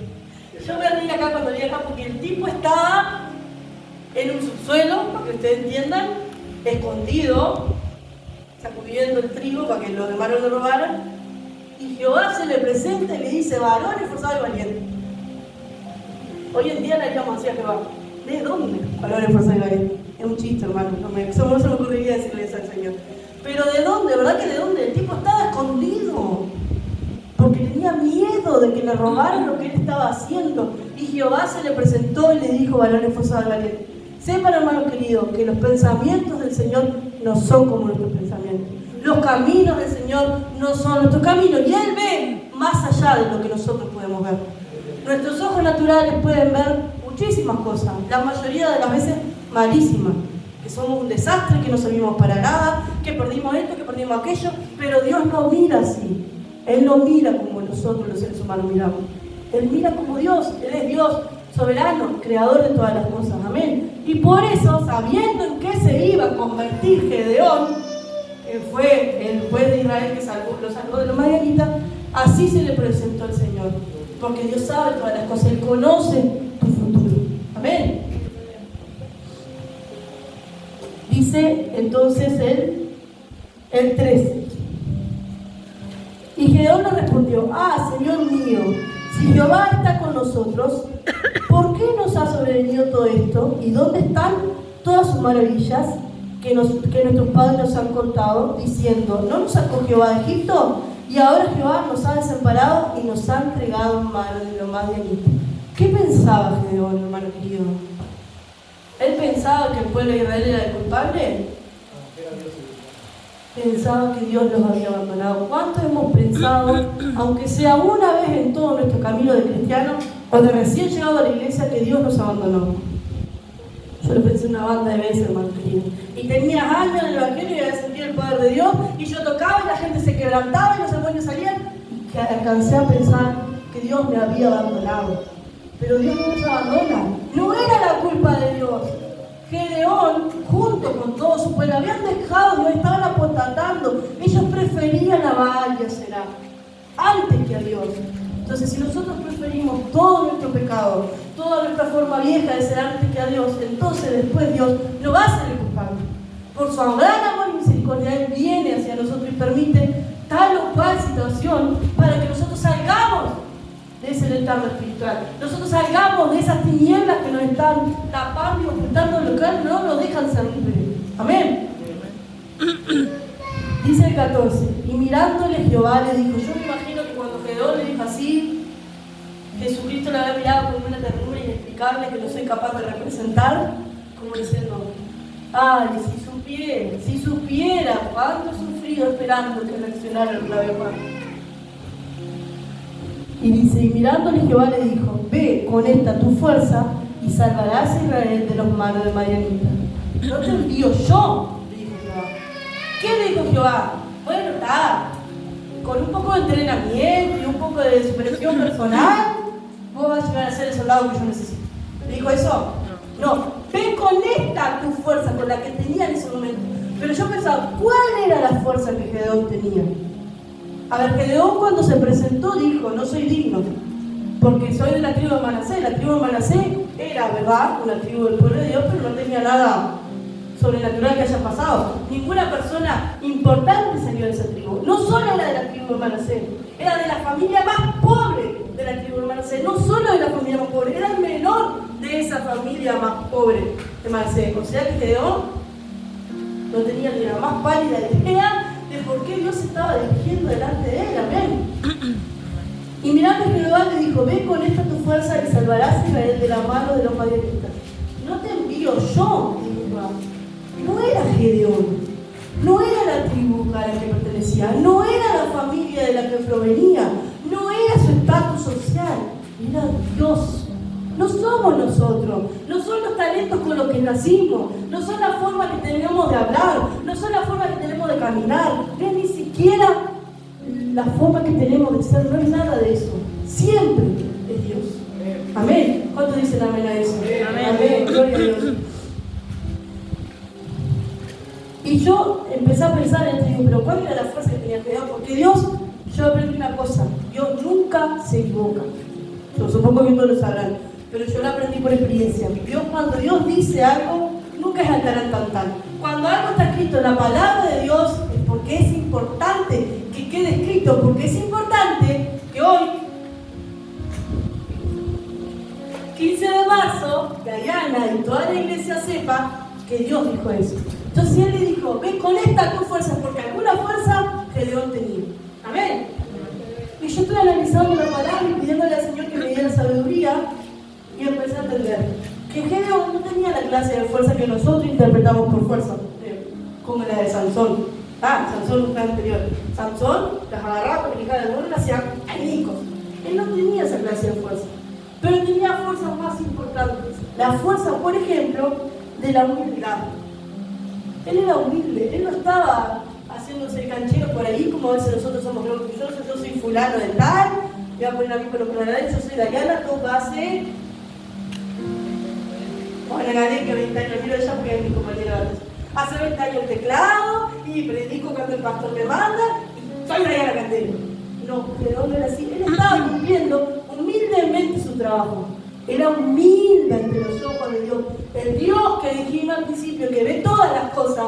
Yo me reí acá cuando leí acá porque el tipo estaba en un subsuelo, para que ustedes entiendan, escondido, sacudiendo el trigo para que los demás no lo robaran. Y Jehová se le presenta y le dice: varón esforzado y valiente. Hoy en día le haríamos así a Jehová: ¿de dónde? Varón esforzado y valiente. Es un chiste, hermano, no se me ocurriría decirle eso al Señor. Pero ¿de dónde? ¿Verdad que de dónde? El tipo estaba escondido, porque tenía miedo de que le robaran lo que él estaba haciendo. Y Jehová se le presentó y le dijo: varón esforzado y valiente. Sepan, hermanos queridos, que los pensamientos del Señor no son como nuestros pensamientos. Los caminos del Señor no son nuestros caminos. Y Él ve más allá de lo que nosotros podemos ver. Nuestros ojos naturales pueden ver muchísimas cosas, la mayoría de las veces malísimas, que somos un desastre, que no servimos para nada, que perdimos esto, que perdimos aquello, pero Dios no mira así. Él no mira como nosotros los seres humanos miramos. Él mira como Dios. Él es Dios soberano, creador de todas las cosas. Amén. Y por eso, sabiendo en qué se iba a convertir Gedeón, que fue el juez de Israel que lo salvó de los madianitas, así se le presentó al Señor. Porque Dios sabe todas las cosas, Él conoce tu futuro. Amén. Dice entonces el 13. Y Gedeón le respondió: Señor mío, si Jehová está con nosotros, ¿por qué nos ha sobrevenido todo esto? ¿Y dónde están todas sus maravillas que nuestros padres nos han contado, diciendo, ¿no nos sacó Jehová de Egipto? Y ahora Jehová nos ha desamparado y nos ha entregado en manos de los madianitas. ¿Qué pensaba Gedeón, hermano querido? ¿Él pensaba que el pueblo de Israel era el culpable? Pensaba que Dios los había abandonado. ¿Cuánto hemos pensado, aunque sea una vez en todo nuestro camino de cristiano, cuando recién llegado a la iglesia, que Dios nos abandonó? Yo lo pensé una banda de veces, hermano querido. Y tenía años en el evangelio y había sentido el poder de Dios, y yo tocaba y la gente se quebrantaba y los demonios salían, y que alcancé a pensar que Dios me había abandonado. Pero Dios no nos abandona. No era la culpa de Dios. Gedeón, junto con todo su pueblo, habían dejado, Dios estaban apostatando. Ellos preferían a Baal y a Será antes que a Dios. Entonces, si nosotros preferimos todo nuestro pecado, toda nuestra forma vieja de ser antes que a Dios, entonces después Dios no va a ser el culpable. Por su gran amor y misericordia, Él viene hacia nosotros y permite tal o cual situación para que nosotros salgamos de ese letargo espiritual. Nosotros salgamos de esas tinieblas que nos están tapando y ocultando lo que no nos dejan ser libres. Amén. Dice el 14, y mirándole Jehová le dijo, yo me imagino que cuando Gedeón le dijo así, Jesucristo le había mirado con una ternura inexplicable que no soy capaz de representar, como diciendo, ay, si supiera cuánto he sufrido esperando que reaccionara alguna vez más. Y dice, y mirándole Jehová le dijo, ve con esta tu fuerza y salvarás a Israel de los manos de Madianita. No te envío yo, le dijo Jehová. ¿Qué le dijo Jehová? Bueno, está, con un poco de entrenamiento y un poco de superación personal, vos vas a llegar a ser el soldado que yo necesito. ¿Le dijo eso? No, ve con esta tu fuerza, con la que tenía en ese momento. Pero yo pensaba, ¿cuál era la fuerza que Gedeón tenía? A ver, Gedeón cuando se presentó dijo, no soy digno, porque soy de la tribu de Manasés. La tribu de Manasés era, ¿verdad?, una tribu del pueblo de Dios, pero no tenía nada sobrenatural que haya pasado. Ninguna persona importante salió de esa tribu. No solo era de la tribu de Manasés, era de la familia más pobre de la tribu de Manasés. No solo de la familia más pobre, era el menor de esa familia más pobre de Manasés. O sea que Gedeón no tenía ni la más pálida idea de por qué Dios estaba dirigiendo delante de él. Amén. Y mirando que Jehová le dijo, ve con esta tu fuerza y salvarás a Israel de la mano de los madianitas. No te envío yo, dijo Jehová. No era Gedeón, no era la tribu a la que pertenecía, no era la familia de la que provenía, no era su estatus social, era Dios. No somos nosotros, no son los talentos con los que nacimos, no son la forma que tenemos de hablar, no son la forma que tenemos de caminar, no es ni siquiera la forma que tenemos de ser, no es nada de eso. Siempre es Dios. Amén. ¿Cuántos dicen amén a eso? Amén. Amén. Gloria a Dios. Y yo empecé a pensar en esto, pero ¿cuál era la fuerza que tenía Gedeón? Porque Dios, yo aprendí una cosa, Dios nunca se equivoca. Yo supongo que todos lo sabrán, pero yo lo aprendí por experiencia. Dios, cuando Dios dice algo, nunca es al tan. Cuando algo está escrito en la palabra de Dios, es porque es importante que quede escrito, porque es importante que hoy, 15 de marzo, Diana y toda la iglesia sepa que Dios dijo eso. Entonces él le dijo, ven con esta tu fuerza, porque alguna fuerza Gedeón tenía. Amén. Y yo estoy analizando la palabra y pidiéndole al Señor que me diera sabiduría, y empecé a entender que Gedeón no tenía la clase de fuerza que nosotros interpretamos por fuerza, como la de Sansón. Sansón fue anterior. Sansón las agarraba con el hija del mono y las hacía añicos. Él no tenía esa clase de fuerza, pero tenía fuerzas más importantes. La fuerza, por ejemplo, de la humildad. Él era humilde, él no estaba haciéndose el canchero por ahí como a veces nosotros somos orgullosos. Yo soy fulano de tal, voy a poner a mí por lo general, yo soy Dayana, todo hace. Bueno, nadie que 20 años, miro ella porque es mi compañera de antes. Hace 20 años el teclado y predico cuando el pastor me manda y soy Dayana Candelo. No, pero no era así. Él estaba cumpliendo humildemente su trabajo. Era humilde ante los ojos de Dios. El Dios que dijimos al principio, que ve todas las cosas,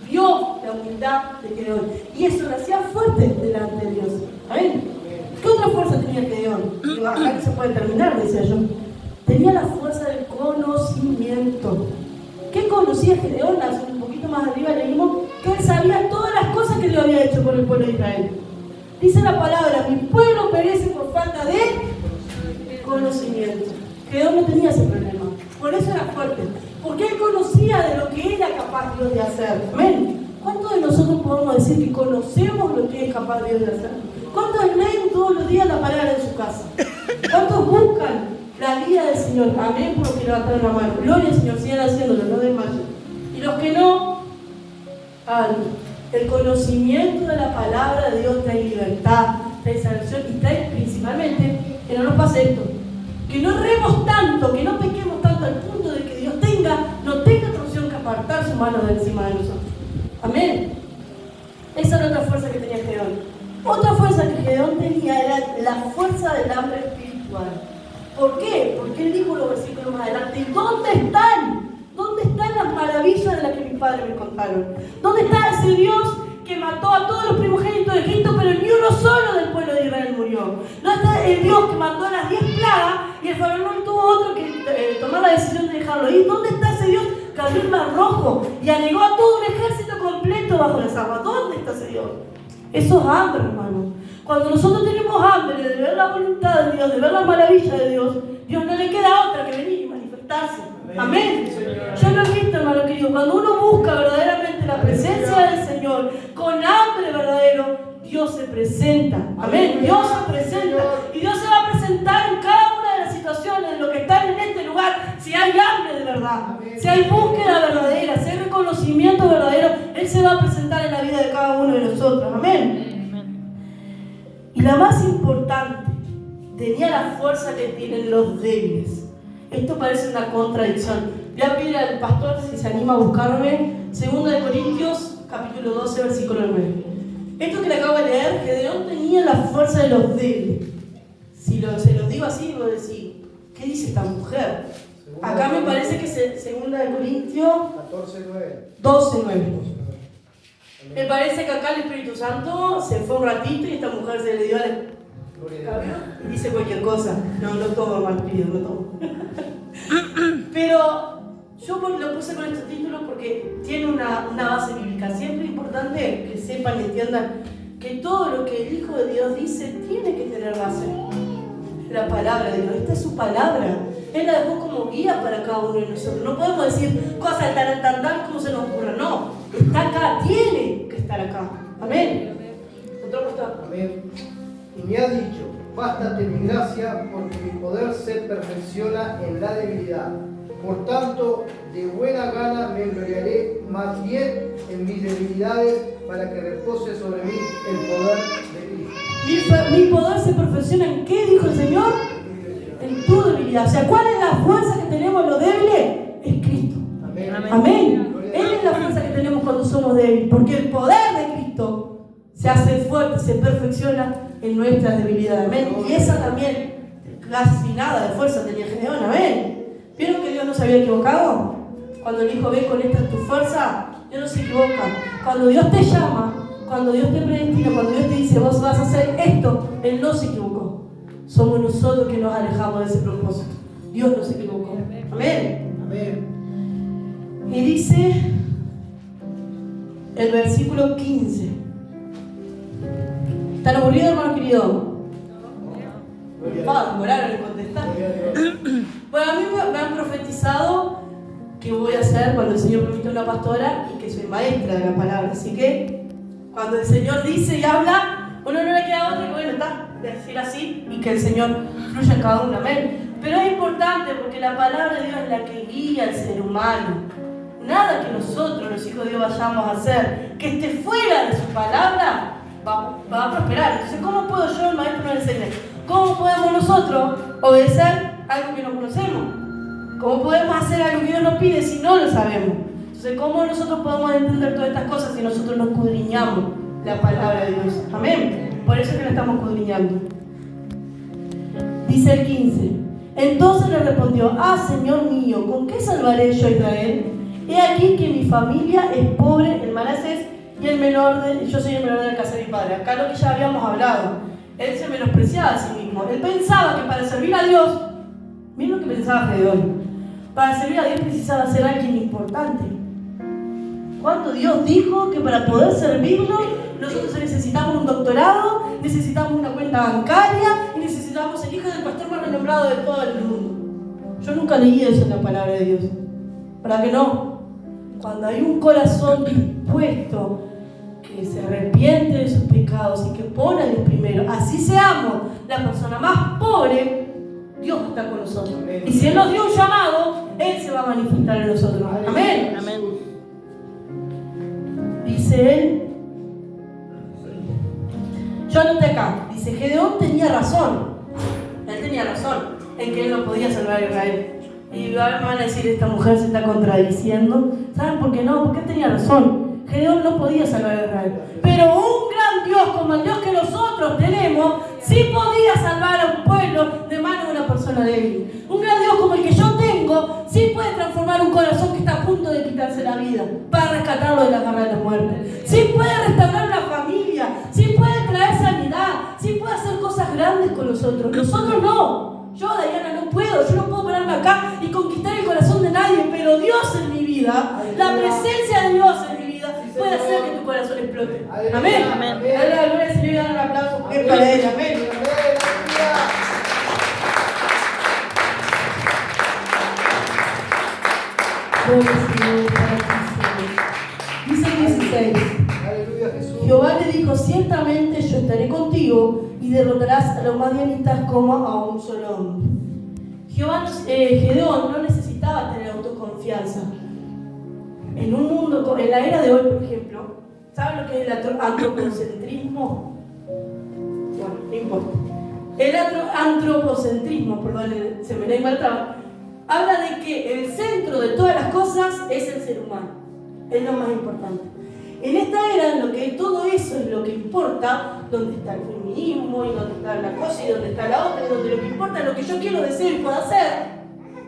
vio la humildad de Gedeón. Y eso lo hacía fuerte delante de Dios. ¿Amén? ¿Qué otra fuerza tenía Gedeón? Acá no se puede terminar, decía yo. tenía la fuerza del conocimiento. ¿Qué conocía Gedeón? Un poquito más arriba leímos que él sabía todas las cosas que Dios había hecho con el pueblo de Israel. Dice la palabra, mi pueblo perece por falta de conocimiento. Gedeón no tenía ese problema, por eso era fuerte, porque él conocía de lo que era capaz Dios de hacer. Amén. ¿Cuántos de nosotros podemos decir que conocemos lo que es capaz Dios de hacer? ¿Cuántos leen todos los días la palabra en su casa? ¿Cuántos buscan la guía del Señor? Amén, por los que levantaron la mano. Gloria al Señor, sigan haciéndolo, no desmayen. Y los que no, el conocimiento de la palabra de Dios trae libertad, trae salvación y trae principalmente que no nos pase esto. Que no erremos tanto, que no pequemos tanto al punto de que Dios no tenga otra opción que apartar su mano de encima de nosotros. Amén. Esa era otra fuerza que tenía Gedeón. Otra fuerza que Gedeón tenía era la fuerza del hambre espiritual. ¿Por qué? Porque él dijo en los versículos más adelante, ¿dónde están? ¿Dónde están las maravillas de las que mis padres me contaron? ¿Dónde está ese Dios que mató a todos los primogénitos de Egipto, pero ni uno solo del pueblo de Israel murió? ¿Dónde está el Dios que mandó las 10 plagas y el faraón tuvo otro que tomar la decisión de dejarlo ir? ¿Dónde está ese Dios que abrió el mar rojo y anegó a todo un ejército completo bajo las aguas? ¿Dónde está ese Dios? Eso es hambre, hermano. Cuando nosotros tenemos hambre de ver la voluntad de Dios, de ver la maravilla de Dios, Dios no le queda otra que venir y manifestarse. Amén. Yo lo he visto, hermano querido. Cuando uno busca verdaderamente la presencia del Señor, con hambre verdadero, Dios se presenta. Amén. Dios se presenta. Y Dios se va a presentar en cada una de las situaciones de lo que están en este lugar. Si hay hambre de verdad, si hay búsqueda verdadera, si hay reconocimiento verdadero, Él se va a presentar en la vida de cada uno de nosotros. Amén. Y la más importante, tenía la fuerza que tienen los débiles. Esto parece una contradicción. Voy a pedir al pastor si se anima a buscarme 2 Corintios capítulo 12 versículo 9. Esto que le acabo de leer, Gedeón tenía la fuerza de los débiles. Si se los digo así, voy a decir, ¿qué dice esta mujer? Acá me parece que es 2 Corintios 12:9. Me parece que acá el Espíritu Santo se fue un ratito y esta mujer se le dio y dice cualquier cosa. No todo, hermano querido, no todo. Pero yo lo puse con estos títulos porque tiene una base bíblica. Siempre es importante que sepan y entiendan que todo lo que el Hijo de Dios dice tiene que tener base. La palabra de Dios, esta es su palabra. Él la dejó como guía para cada uno de nosotros. No podemos decir cosas tan como se nos ocurra. No, está acá, tiene que estar acá. Amén. ¿Otro pastor? Amén. Y me ha dicho, bástate mi gracia, porque mi poder se perfecciona en la debilidad. Por tanto, de buena gana me gloriaré más bien en mis debilidades, para que repose sobre mí el poder de Cristo. Mi poder se perfecciona ¿en qué dijo el Señor? En tu debilidad. O sea, ¿cuál es la fuerza que tenemos los débiles? Es Cristo. Amén. Amén. Él es la fuerza que tenemos cuando somos débiles, porque el poder de Cristo se hace fuerte, se perfecciona en nuestras debilidades. Amén. Y esa también, casi nada de fuerza tenía Gedeón. Amén. ¿Vieron que Dios no se había equivocado? Cuando le dijo, ven con esta tu fuerza, Dios no se equivoca. Cuando Dios te llama, cuando Dios te predestina, cuando Dios te dice, vos vas a hacer esto, Él no se equivocó. Somos nosotros que nos alejamos de ese propósito. Dios no se equivocó. Amén. Amén. Y dice el versículo 15. ¿Están aburridos, hermano querido? Demoraron en contestar. Bueno, a mí me han profetizado que voy a hacer cuando el Señor permite una pastora y que soy maestra de la palabra. Así que cuando el Señor dice y habla, uno no le queda otra que bueno, está, decir así y que el Señor fluya en cada uno. Amén. Pero es importante porque la palabra de Dios es la que guía al ser humano. Nada que nosotros, los hijos de Dios, vayamos a hacer que esté fuera de su palabra va a prosperar. Entonces, ¿cómo puedo yo, el maestro, no enseñar? ¿Cómo podemos nosotros obedecer algo que no conocemos? ¿Cómo podemos hacer algo que Dios nos pide si no lo sabemos? Entonces, ¿cómo nosotros podemos entender todas estas cosas si nosotros no escudriñamos la palabra de Dios? Amén. Por eso es que la estamos escudriñando. Dice el 15. Entonces le respondió, Señor mío, ¿con qué salvaré yo a Israel? He aquí que mi familia es pobre en Manasés y yo soy el menor de la casa de mi padre. Acá lo que ya habíamos hablado. Él se menospreciaba a sí mismo. Él pensaba que para servir a Dios Miren lo que pensaba Gedeón. Para servir a Dios precisaba ser alguien importante. Cuando Dios dijo que para poder servirlo nosotros necesitamos un doctorado, necesitamos una cuenta bancaria y necesitamos el hijo del pastor más renombrado de todo el mundo. Yo nunca leí eso en la palabra de Dios. ¿Para qué no? Cuando hay un corazón dispuesto que se arrepiente de sus pecados y que pone a Dios primero, así seamos la persona más pobre, Dios está con nosotros. Y si Él nos dio un llamado, Él se va a manifestar en nosotros. Amén. Amén. Dice él, yo anoté acá, dice, Gedeón tenía razón. Él tenía razón en que él no podía salvar a Israel. Y van a decir, esta mujer se está contradiciendo. ¿Saben por qué no? Porque él tenía razón. Gedeón no podía salvar a Israel. Pero un gran Dios como el Dios que nosotros tenemos, sí podía salvar a un pueblo de manos de una persona débil. Un gran Dios como el que yo tengo, sí puede transformar un corazón que está a punto de quitarse la vida para rescatarlo de la garra de la muerte. Sí puede restaurar una familia, sí puede traer sanidad, sí puede hacer cosas grandes con nosotros. Nosotros no. Yo, Diana, no puedo. Yo no puedo pararme acá y conquistar el corazón de nadie, pero Dios en mi vida, la presencia de Dios en mi vida, puede hacer que tu corazón explote. Amén. Amén. Dale la gloria al Señor y dale un aplauso porque es para Él. Amén. Gloria al Señor, para ti, Señor. Dice el 16. Aleluya, Jesús. Jehová le dijo, ciertamente yo estaré contigo y derrotarás a los madianitas como a un solo hombre. Gedeón no necesitaba tener autoconfianza. En un mundo, en la era de hoy, por ejemplo, ¿saben lo que es el antropocentrismo? Bueno, no importa. El antropocentrismo, perdón, se me da mal trabajo, habla de que el centro de todas las cosas es el ser humano. Es lo más importante. En esta era, en lo que todo eso es lo que importa, donde está el feminismo, y donde está la cosa, y donde está la otra, y donde lo que importa es lo que yo quiero decir y puedo hacer,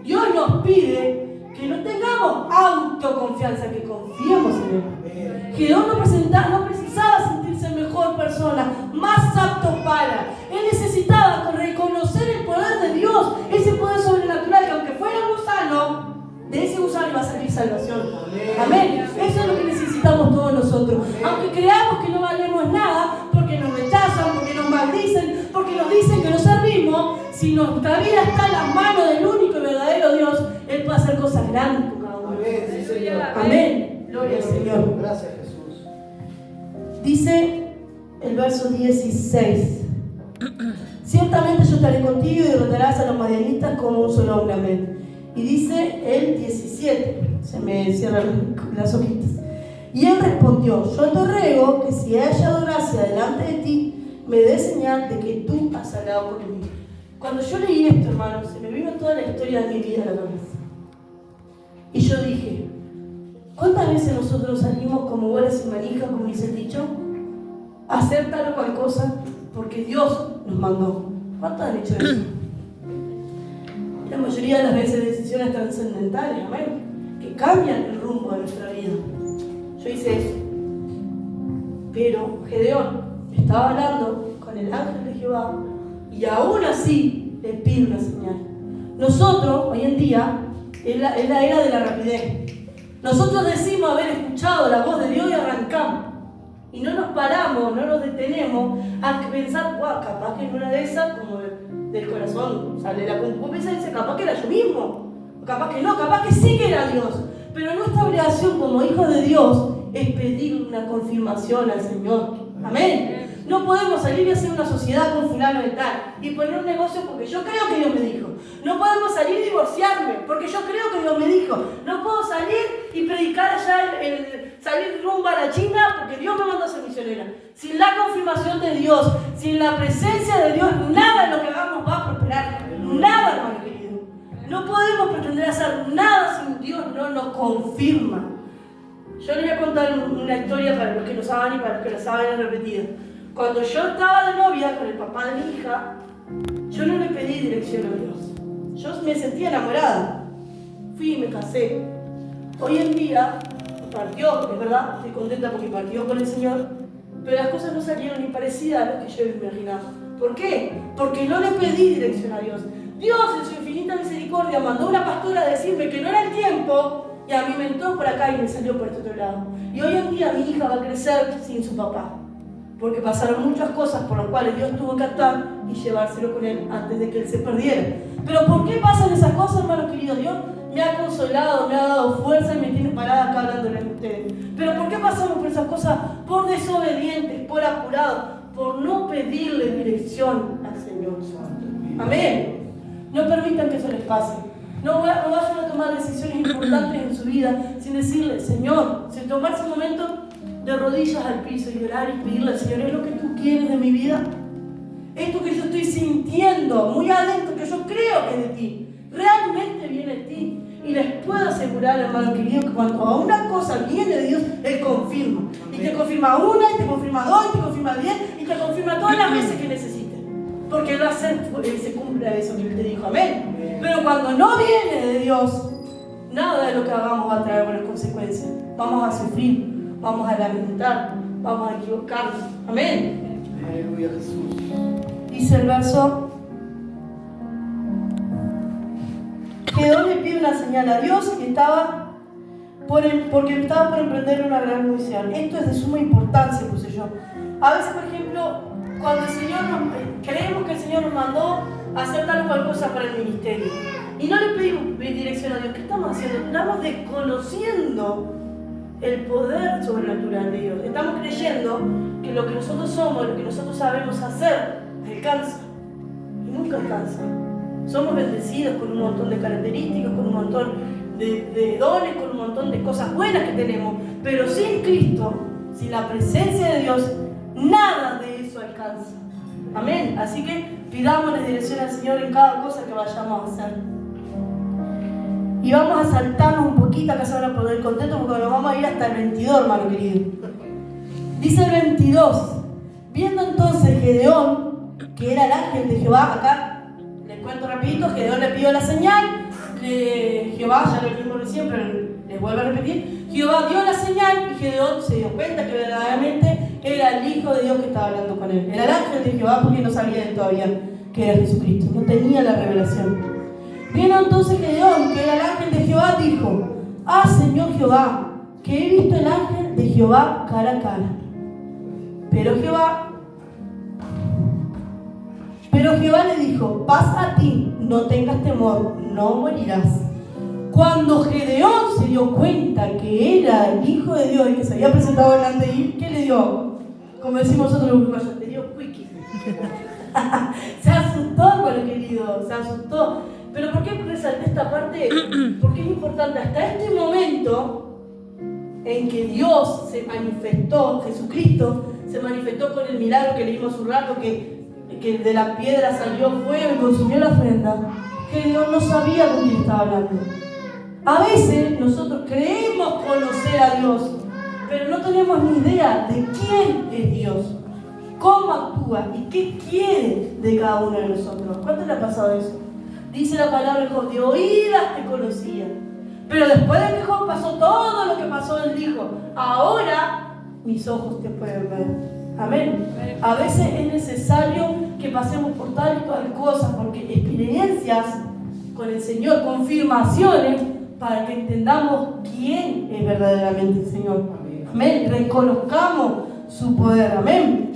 Dios nos pide que no tengamos autoconfianza, que confiemos en Él. Gedeón no precisaba sentirse mejor persona, más apto para. Él necesitaba reconocer el poder de Dios, ese poder sobrenatural, que aunque fuera un gusano, de ese gusano iba a salir salvación. Amén. Eso es lo que necesitamos todos nosotros. Aunque creamos que no valemos nada, porque nos rechazan, porque nos maldicen, porque nos dicen que no servimos, si nuestra vida está en las manos del único y verdadero Dios, Él puede hacer cosas grandes con cada uno. Amén, sí, Señor. Amén. Gloria al Señor. Gracias, Jesús. Dice el verso 16. Ciertamente yo estaré contigo y derrotarás a los madianitas como un solo hombre. Amén. Y dice el 17, se me cierran las hojitas. Y él respondió, yo te ruego que si he hallado gracia delante de ti, me dé señal de que tú has hablado conmigo. Cuando yo leí esto, hermano, se me vino toda la historia de mi vida a la cabeza. Y yo dije, ¿cuántas veces nosotros salimos como bolas y manijas, como dice el dicho, a hacer tal o cual cosa porque Dios nos mandó? ¿Cuántos han hecho eso? La mayoría de las veces decisiones trascendentales, amén, que cambian el rumbo de nuestra vida. Yo hice eso. Pero Gedeón estaba hablando con el ángel de Jehová y aún así le pide una señal. Nosotros, hoy en día, es la era de la rapidez. Nosotros decimos haber escuchado la voz de Dios y arrancamos. Y no nos paramos, no nos detenemos a pensar, guau, capaz que en una de esas, como del corazón sale la concupiscencia y dice, capaz que era yo mismo, capaz que no, capaz que sí que era Dios. Pero nuestra obligación como hijos de Dios es pedir una confirmación al Señor. Amén. No podemos salir y hacer una sociedad con fulano de tal y poner un negocio porque yo creo que Dios me dijo. No podemos salir y divorciarme porque yo creo que Dios me dijo. No puedo salir y predicar allá, salir rumbo a la China porque Dios me mandó a ser misionera. Sin la confirmación de Dios, sin la presencia de Dios, nada de lo que hagamos va a prosperar. Nada, hermano querido. No podemos pretender hacer nada si Dios no nos confirma. Yo les voy a contar una historia para los que no saben y para los que la saben repetida. Cuando yo estaba de novia con el papá de mi hija, yo no le pedí dirección a Dios. Yo me sentía enamorada. Fui y me casé. Hoy en día partió, es verdad, estoy contenta porque partió con el Señor, pero las cosas no salieron ni parecidas a lo que yo imaginaba. ¿Por qué? Porque no le pedí dirección a Dios. Dios en su infinita misericordia mandó a una pastora a decirme que no era el tiempo y a mí me entró por acá y me salió por este otro lado. Y hoy en día mi hija va a crecer sin su papá, porque pasaron muchas cosas por las cuales Dios tuvo que actuar y llevárselo con él antes de que él se perdiera. Pero ¿por qué pasan esas cosas, hermanos queridos? Dios me ha consolado, me ha dado fuerza y me tiene parada acá hablándoles a ustedes. Pero ¿por qué pasamos por esas cosas? Por desobedientes, por apurados, por no pedirle dirección al Señor. Amén. No permitan que eso les pase. No vayan a tomar decisiones importantes en su vida sin decirle, Señor, sin tomarse un momento de rodillas al piso y orar y pedirle al Señor, ¿es lo que tú quieres de mi vida? Esto que yo estoy sintiendo muy adentro, que yo creo que es de ti, realmente viene de ti. Y les puedo asegurar, hermano querido, que cuando a una cosa viene de Dios, Él confirma. Y te confirma una, y te confirma dos, y te confirma 10, y te confirma todas las veces que necesites. Porque Él va a hacer, se cumple eso que Él te dijo, amén. Pero cuando no viene de Dios, nada de lo que hagamos va a traer buenas consecuencias. Vamos a sufrir, vamos a lamentar, vamos a equivocarnos, amén. Aleluya, Jesús. Dice el verso: Gedeón le pide una señal a Dios porque estaba por emprender una gran misión. Esto es de suma importancia, puse yo. A veces, por ejemplo, cuando el Señor creemos que el Señor nos mandó a hacer tal o cual cosa para el ministerio y no le pedimos dirección a Dios, ¿qué estamos haciendo? Estamos desconociendo el poder sobrenatural de Dios. Estamos creyendo que lo que nosotros somos, lo que nosotros sabemos hacer, alcanza. Y nunca alcanza. Somos bendecidos con un montón de características, con un montón de dones, con un montón de cosas buenas que tenemos. Pero sin Cristo, sin la presencia de Dios, nada de eso alcanza. Amén. Así que pidámosle dirección al Señor en cada cosa que vayamos a hacer. Y vamos a saltarnos un poquito, acá se van a poner contentos porque nos vamos a ir hasta el 22, hermano querido. Dice el 22: Viendo entonces Gedeón, que era el ángel de Jehová, acá les cuento rapidito, Gedeón le pidió la señal, Jehová, ya lo mismo recién, pero les vuelvo a repetir, Jehová dio la señal y Gedeón se dio cuenta que verdaderamente era el Hijo de Dios que estaba hablando con él. Era el ángel de Jehová porque no sabía él todavía que era Jesucristo, no tenía la revelación. Vino entonces Gedeón, que era el ángel de Jehová, dijo: Ah, Señor Jehová, que he visto el ángel de Jehová cara a cara. Pero Jehová le dijo: Paz a ti, no tengas temor, no morirás. Cuando Gedeón se dio cuenta que era el Hijo de Dios y que se había presentado delante de él, ¿qué le dio? Como decimos nosotros los uruguayos, le dio quickie. Se asustó, hermano querido, se asustó. Pero ¿por qué resalté esta parte? Porque es importante. Hasta este momento en que Dios se manifestó, Jesucristo se manifestó con el milagro que leímos hace un rato, que de la piedra salió fuego y consumió la ofrenda, Gedeón no sabía con quién estaba hablando. A veces nosotros creemos conocer a Dios, pero no tenemos ni idea de quién es Dios, cómo actúa y qué quiere de cada uno de nosotros. ¿Cuánto le ha pasado eso? Dice la palabra de Job: de oídas te conocía. Pero después de que Job pasó todo lo que pasó, él dijo: ahora mis ojos te pueden ver. Amén. A veces es necesario que pasemos por tal y cual cosas, porque experiencias con el Señor, confirmaciones, para que entendamos quién es verdaderamente el Señor. Amén. Reconozcamos su poder. Amén.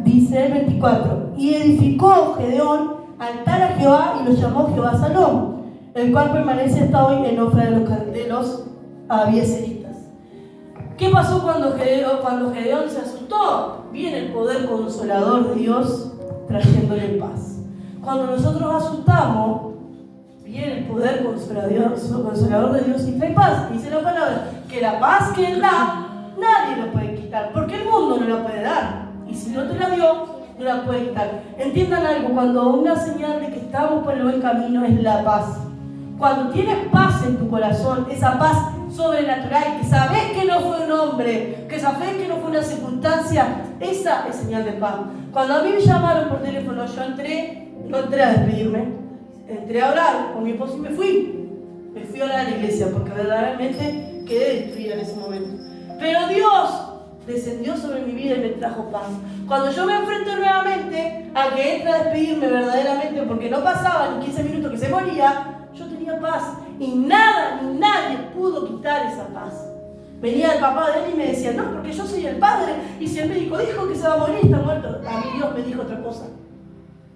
Dice el 24: Y edificó Gedeón altar a Jehová y lo llamó Jehová Salom, el cual permanece hasta hoy en Ofra de los Abiezeritas. ¿Qué pasó cuando Gedeón se asustó? Viene el poder consolador de Dios trayéndole paz. Cuando nosotros asustamos, viene el poder consolador de Dios y trae paz. Dice la palabra que la paz que Él da, nadie la puede quitar, porque el mundo no la puede dar. Y si no te la dio, no la puede quitar. Entiendan algo: cuando una señal de que estamos por el buen camino es la paz. Cuando tienes paz en tu corazón, esa paz sobrenatural, que sabes que no fue un hombre, que sabes que no fue una circunstancia, esa es señal de paz. Cuando a mí me llamaron por teléfono, yo no entré a despedirme, entré a orar con mi esposo y me fui a orar a la iglesia, porque verdaderamente quedé destruida en ese momento. Pero Dios descendió sobre mi vida y me trajo paz. Cuando yo me enfrento nuevamente a que entra a despedirme verdaderamente, porque no pasaban ni 15 minutos que se moría, yo tenía paz. Y nada ni nadie pudo quitar esa paz. Venía el papá de él y me decía, no, porque yo soy el padre, y si el médico dijo que se va a morir, está muerto. A mí Dios me dijo otra cosa.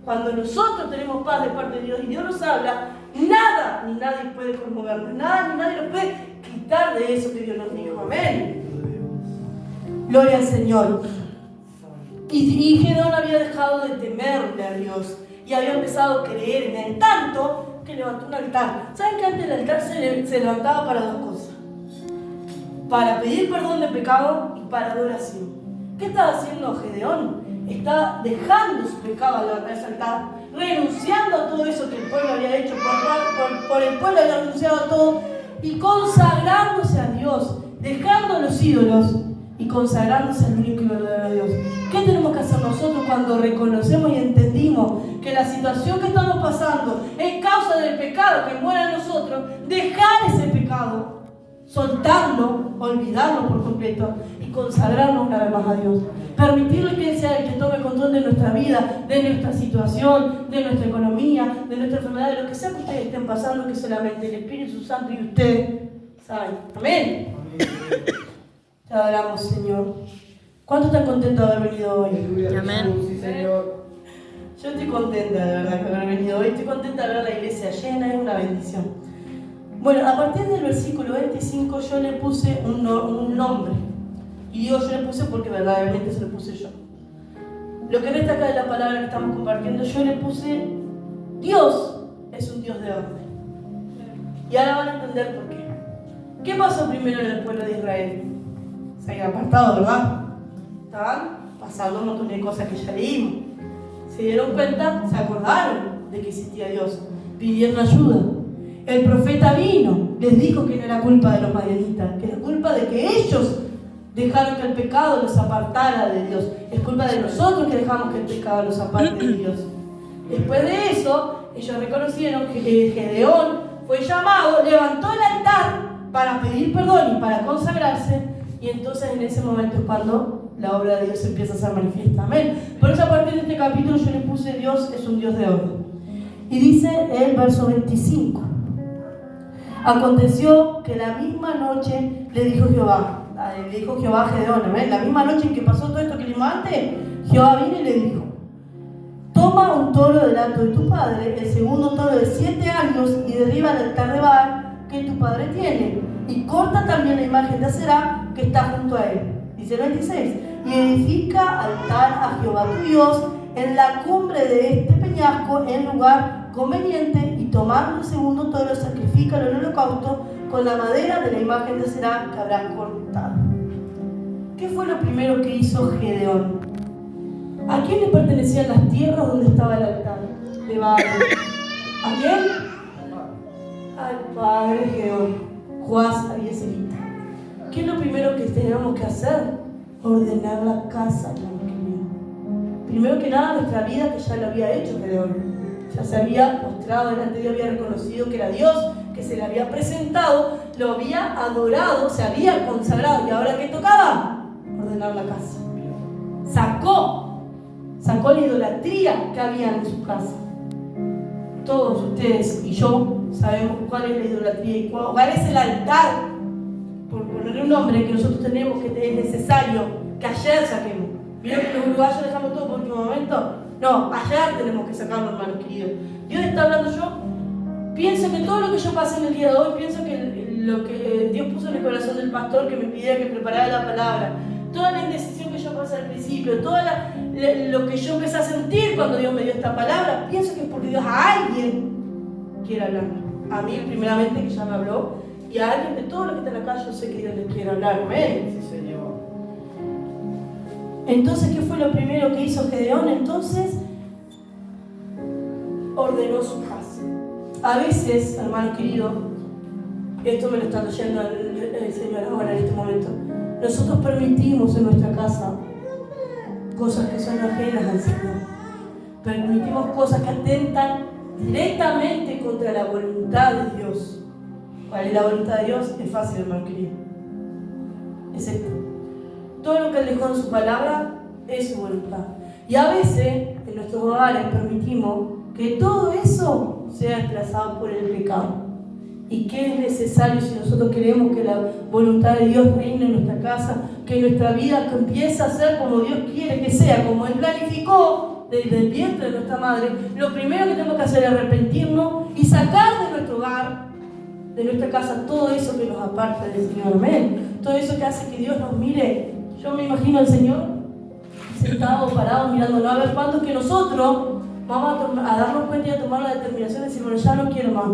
Cuando nosotros tenemos paz de parte de Dios y Dios nos habla, nada ni nadie puede conmovernos, nada ni nadie nos puede quitar de eso que Dios nos dijo. Amén. Gloria al Señor. Y Gedeón había dejado de temerle a Dios y había empezado a creer en él, tanto que levantó un altar. ¿Saben que antes el altar se levantaba para dos cosas? Para pedir perdón de pecado y para adoración. ¿Qué estaba haciendo Gedeón? Estaba dejando su pecado al levantar ese altar, renunciando a todo eso que el pueblo había hecho, por el pueblo había renunciado a todo, y consagrándose a Dios, dejando los ídolos y consagrándose al único y verdadero Dios. ¿Qué tenemos que hacer nosotros cuando reconocemos y entendimos que la situación que estamos pasando es causa del pecado que muera en nosotros? Dejar ese pecado, soltarlo, olvidarlo por completo y consagrarnos una vez más a Dios. Permitirle que Él sea el que tome control de nuestra vida, de nuestra situación, de nuestra economía, de nuestra enfermedad, de lo que sea que ustedes estén pasando, que solamente el Espíritu Santo y usted saben. Amén. Te adoramos, Señor. ¿Cuántos están contentos de haber venido hoy? Amén. Sí, Señor. Yo estoy contenta de verdad de haber venido hoy. Estoy contenta de ver la iglesia llena, es una bendición. Bueno, a partir del versículo 25 yo le puse un nombre. Y digo yo le puse porque verdaderamente se lo puse yo. Lo que resta acá de la palabra que estamos compartiendo, yo le puse Dios es un Dios de orden. Y ahora van a entender por qué. ¿Qué pasó primero en el pueblo de Israel? Se habían apartado, ¿verdad? Estaban pasando un montón de cosas que ya leímos. Se dieron cuenta, se acordaron de que existía Dios, pidieron ayuda. El profeta vino, les dijo que no era culpa de los madianitas, que era culpa de que ellos dejaron que el pecado los apartara de Dios. Es culpa de nosotros que dejamos que el pecado los aparte de Dios. Después de eso, ellos reconocieron que Gedeón fue llamado, levantó el altar para pedir perdón y para consagrarse, y entonces en ese momento es cuando la obra de Dios empieza a ser manifiesta. Amén. Por eso a partir de este capítulo yo le puse Dios es un Dios de orden. Y dice el verso 25. Aconteció que la misma noche le dijo Jehová a Gedeón, ¿ven? La misma noche en que pasó todo esto que leímos antes, Jehová vino y le dijo: toma un toro del hato de tu padre, el segundo toro de 7 años, y derriba el altar de Baal que tu padre tiene, y corta también la imagen de Aserá que está junto a él. Dice el 26, y edifica altar a Jehová tu Dios en la cumbre de este peñasco, en lugar conveniente, y tomando el segundo toro, sacrifícalo en el holocausto con la madera de la imagen de Aserá que habrás cortado. ¿Qué fue lo primero que hizo Gedeón? ¿A quién le pertenecían las tierras donde estaba el altar de Baal? ¿A quién? Al padre Gedeón, Joás Abieserita. ¿Qué es lo primero que tenemos que hacer? Ordenar la casa, primero que nada nuestra vida, que ya lo había hecho Gedeón. Ya se había postrado delante de Dios, había reconocido que era Dios, que se le había presentado, lo había adorado, se había consagrado. ¿Y ahora qué tocaba? Ordenar la casa. Sacó la idolatría que había en su casa. Todos ustedes y yo sabemos cuál es la idolatría y cuál es el altar, por ponerle un nombre, que nosotros tenemos, que es necesario que ayer saquemos. ¿Vieron que los uruguayos dejamos todo por último momento? No, ayer tenemos que sacarlo, hermanos queridos. Dios está hablando. Yo pienso que todo lo que yo pasé en el día de hoy, pienso que lo que Dios puso en el corazón del pastor que me pidiera que preparara la palabra, toda la indecisión que yo pasé al principio, todo lo que yo empecé a sentir cuando Dios me dio esta palabra, pienso que es porque Dios a alguien quiere hablarme. A mí primeramente, que ya me habló, y a alguien de todos los que están acá, yo sé que Dios les quiere hablar. Amén. Sí, Señor. Entonces, ¿qué fue lo primero que hizo Gedeón? Entonces, ordenó su casa. A veces, hermano querido, esto me lo está leyendo el Señor ahora en este momento, nosotros permitimos en nuestra casa cosas que son ajenas al Señor. Permitimos cosas que atentan directamente contra la voluntad de Dios. ¿Cuál es la voluntad de Dios? Es fácil, hermano querido. Es esto. todo lo que Él dejó en su palabra es su voluntad. Y a veces en nuestros hogares permitimos que todo eso sea desplazado por el pecado. ¿Y qué es necesario si nosotros queremos que la voluntad de Dios reine en nuestra casa? Que nuestra vida empiece a ser como Dios quiere que sea, como Él planificó desde el vientre de nuestra madre. Lo primero que tenemos que hacer es arrepentirnos y sacar de nuestro hogar, de nuestra casa, todo eso que nos aparta del Señor. Amén. Todo eso que hace que Dios nos mire. Yo me imagino al Señor sentado, parado, mirándonos. A ver, ¿cuándo es que nosotros vamos a darnos cuenta y a tomar la determinación de decir, bueno, ya no quiero más,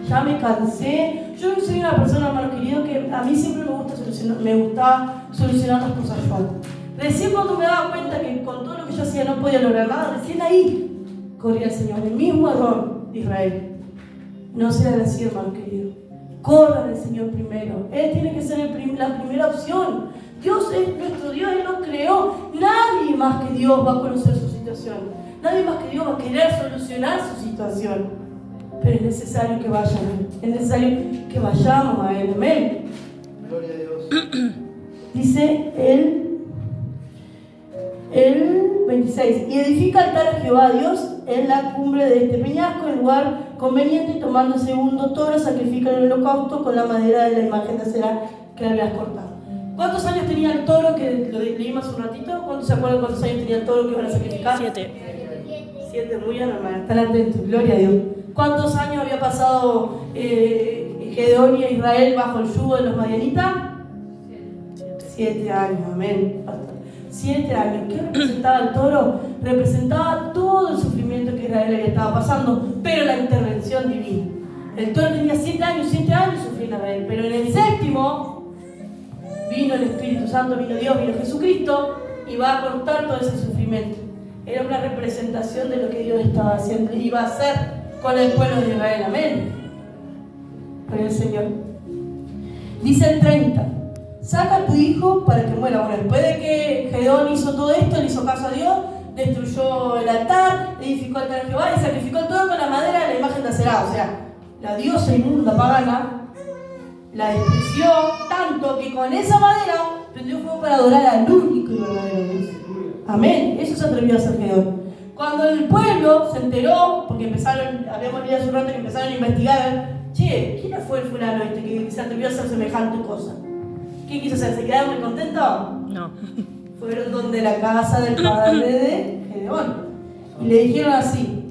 ya me cansé? Yo soy una persona, hermano querido, que a mí siempre me gustaba solucionar las cosas yo. Recién cuando me daba cuenta que con todo lo que yo hacía no podía lograr nada, recién ahí corría el Señor. El mismo error de Israel. No sean así, hermano querido. Corran al Señor primero. Él tiene que ser la primera opción. Dios es nuestro Dios, Él nos creó. Nadie más que Dios va a conocer su situación. Nadie más que Dios va a querer solucionar su situación. Pero es necesario que vayan a Él. Es necesario que vayamos a Él. Amén. Gloria a Dios. Dice el 26. Y edifica altar a Jehová Dios en la cumbre de este peñasco, en lugar conveniente, tomando el segundo toro, sacrifica el holocausto con la madera de la imagen de acera que habías cortado. ¿Cuántos años tenía el toro que lo leímos hace un ratito? ¿Cuántos se acuerdan cuántos años tenía el toro que iban a sacrificar? 7, muy bien, hermana, están atentos, gloria a Dios. ¿Cuántos años había pasado Gedeón y Israel bajo el yugo de los madianitas? 7 años, amén. 7 años. ¿Qué representaba el toro? Representaba todo el sufrimiento que Israel había estado pasando, pero la intervención divina. El toro tenía 7 años sufriendo Israel, pero en el 7º vino el Espíritu Santo, vino Dios, vino Jesucristo y va a cortar todo ese sufrimiento. Era una representación de lo que Dios estaba haciendo y iba a hacer con el pueblo de Israel. Amén. Por el Señor. Dice el 30. Saca a tu hijo para que muera. Bueno, después de que Gedeón hizo todo esto, le hizo caso a Dios, destruyó el altar, edificó el altar a Jehová y sacrificó todo con la madera de la imagen de Aserá. O sea, la diosa inmunda pagana la despreció tanto que con esa madera prendió fuego para adorar al único y verdadero Dios. Amén. Eso se atrevió a hacer Gedeón. Cuando el pueblo se enteró, porque habíamos leído hace un rato que empezaron a investigar, che, ¿quién fue el fulano este que se atrevió a hacer semejante cosa? ¿Qué quiso hacer? ¿Se quedaron muy contentos? No. Fueron donde la casa del padre de Gedeón y le dijeron así: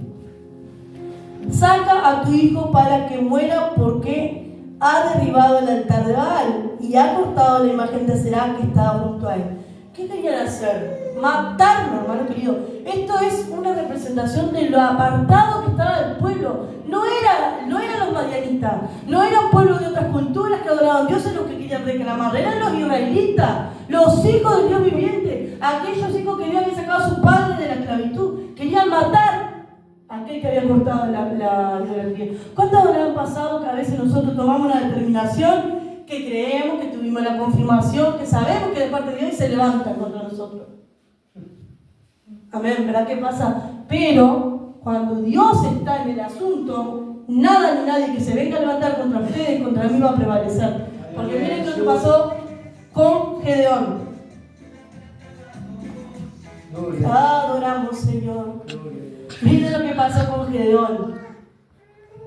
saca a tu hijo para que muera, porque ha derribado el altar de Baal y ha cortado la imagen de Aserá que estaba junto a él. ¿Qué querían hacer? Matarlo, hermano querido. Esto es una representación de lo apartado que estaba del pueblo. No eran los madianitas, no era un pueblo de otras culturas que adoraban a Dios en los que querían reclamar, eran los israelitas, los hijos del Dios viviente, aquellos hijos que Dios había sacado a sus padres de la esclavitud. Querían matar a aquel que había cortado la idolatría. ¿Cuántas horas han pasado que a veces nosotros tomamos una determinación, que creemos, que tuvimos la confirmación, que sabemos que de parte de Dios se levanta contra nosotros? Amén, ¿verdad? ¿Qué pasa? Pero cuando Dios está en el asunto, nada ni nadie que se venga a levantar contra ustedes, contra mí, va a prevalecer. Porque miren lo que pasó con Gedeón. Adoramos, Señor. Miren lo que pasó con Gedeón.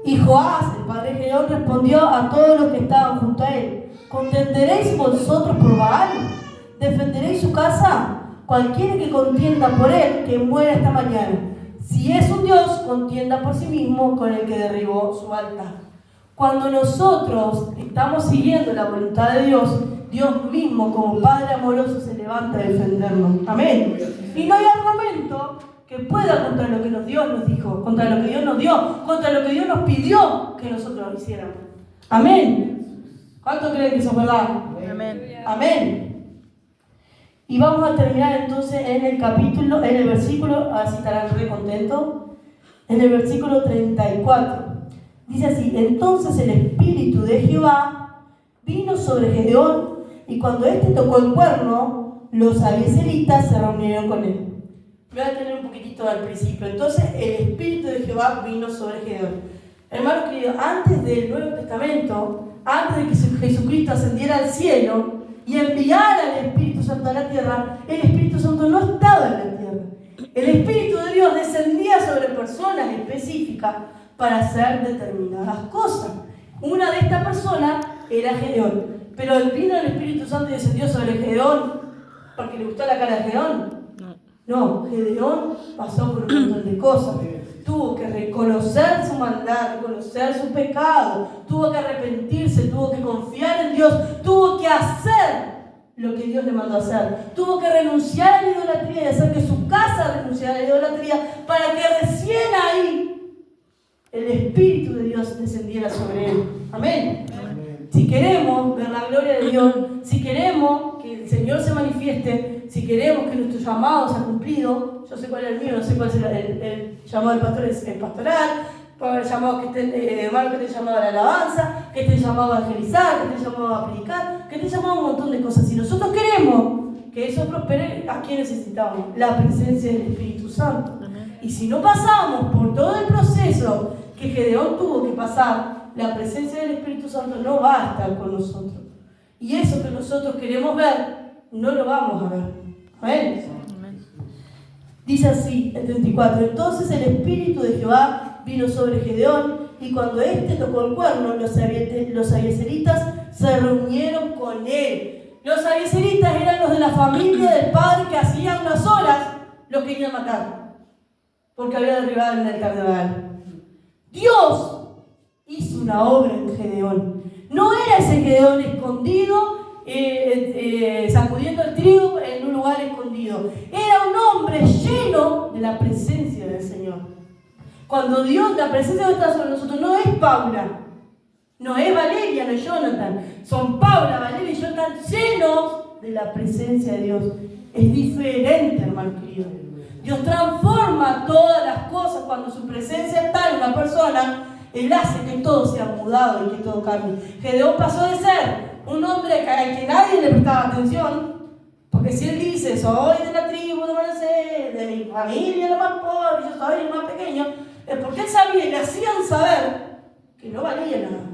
Y Joás, el padre de Gedeón, respondió a todos los que estaban junto a él: ¿contenderéis vosotros por Baal? ¿Defenderéis su casa? Cualquiera que contienda por él, que muera esta mañana. Si es un Dios, contienda por sí mismo con el que derribó su altar. Cuando nosotros estamos siguiendo la voluntad de Dios, Dios mismo, como Padre amoroso, se levanta a defendernos. Amén. Y no hay argumento que pueda contra lo que Dios nos dijo, contra lo que Dios nos dio, contra lo que Dios nos pidió que nosotros hiciéramos. Amén. ¿Cuántos creen que eso es verdad? Amén. Amén. Y vamos a terminar entonces en el versículo, a ver si estarán re contentos, en el versículo 34. Dice así: entonces el Espíritu de Jehová vino sobre Gedeón, y cuando éste tocó el cuerno, los abiezeritas se reunieron con él. Voy a tener un poquitito al principio. Entonces el Espíritu de Jehová vino sobre Gedeón. Hermano querido, antes del Nuevo Testamento, antes de que Jesucristo ascendiera al cielo y enviara al Espíritu Santo Santo a la tierra, el Espíritu Santo no estaba en la tierra. El Espíritu de Dios descendía sobre personas específicas para hacer determinadas cosas. Una de estas personas era Gedeón. Pero vino el Espíritu Santo y descendió sobre Gedeón porque le gustó la cara de Gedeón. No, Gedeón pasó por un montón de cosas. Tuvo que reconocer su maldad, reconocer su pecado, tuvo que arrepentirse, tuvo que confiar en Dios, tuvo que hacer lo que Dios le mandó a hacer. Tuvo que renunciar a la idolatría y hacer que su casa renunciara a la idolatría para que recién ahí el Espíritu de Dios descendiera sobre él. Amén. Si queremos ver la gloria de Dios, si queremos que el Señor se manifieste, si queremos que nuestro llamado sea cumplido, yo sé cuál es el mío, no sé cuál es el llamado del pastor, es el pastoral, el llamado que esté, hermano, que esté llamado a la alabanza, que esté llamado a evangelizar, que esté llamado a predicar, que esté llamado a un montón de cosas. Si nosotros queremos que eso prospere, ¿a quién necesitamos? La presencia del Espíritu Santo. Y si no pasamos por todo el proceso que Gedeón tuvo que pasar, la presencia del Espíritu Santo no va a estar con nosotros. Y eso que nosotros queremos ver, no lo vamos a ver. ¿Amén? Dice así, el 34. Entonces el Espíritu de Jehová vino sobre Gedeón, y cuando éste tocó el cuerno, los abiezeritas se reunieron con él. Los abiezeritas eran los de la familia del padre que hacía unas horas los querían matar, porque había derribado el altar de Baal. Dios hizo una obra en Gedeón. No era ese Gedeón escondido, sacudiendo el trigo en un lugar escondido. Era un hombre lleno de la presencia del Señor. Cuando Dios, la presencia de Dios está sobre nosotros, no es Paula, no es Valeria, no es Jonathan. Son Paula, Valeria y Jonathan llenos de la presencia de Dios. Es diferente, hermano querido. Dios transforma todas las cosas cuando su presencia está en una persona. Él hace que todo sea mudado y que todo cambie. Gedeón pasó de ser un hombre al que nadie le prestaba atención, porque si él dice, soy de la tribu de Manasés, de mi familia la más pobre, yo soy el más pequeño, es porque él sabía y le hacían saber que no valía nada.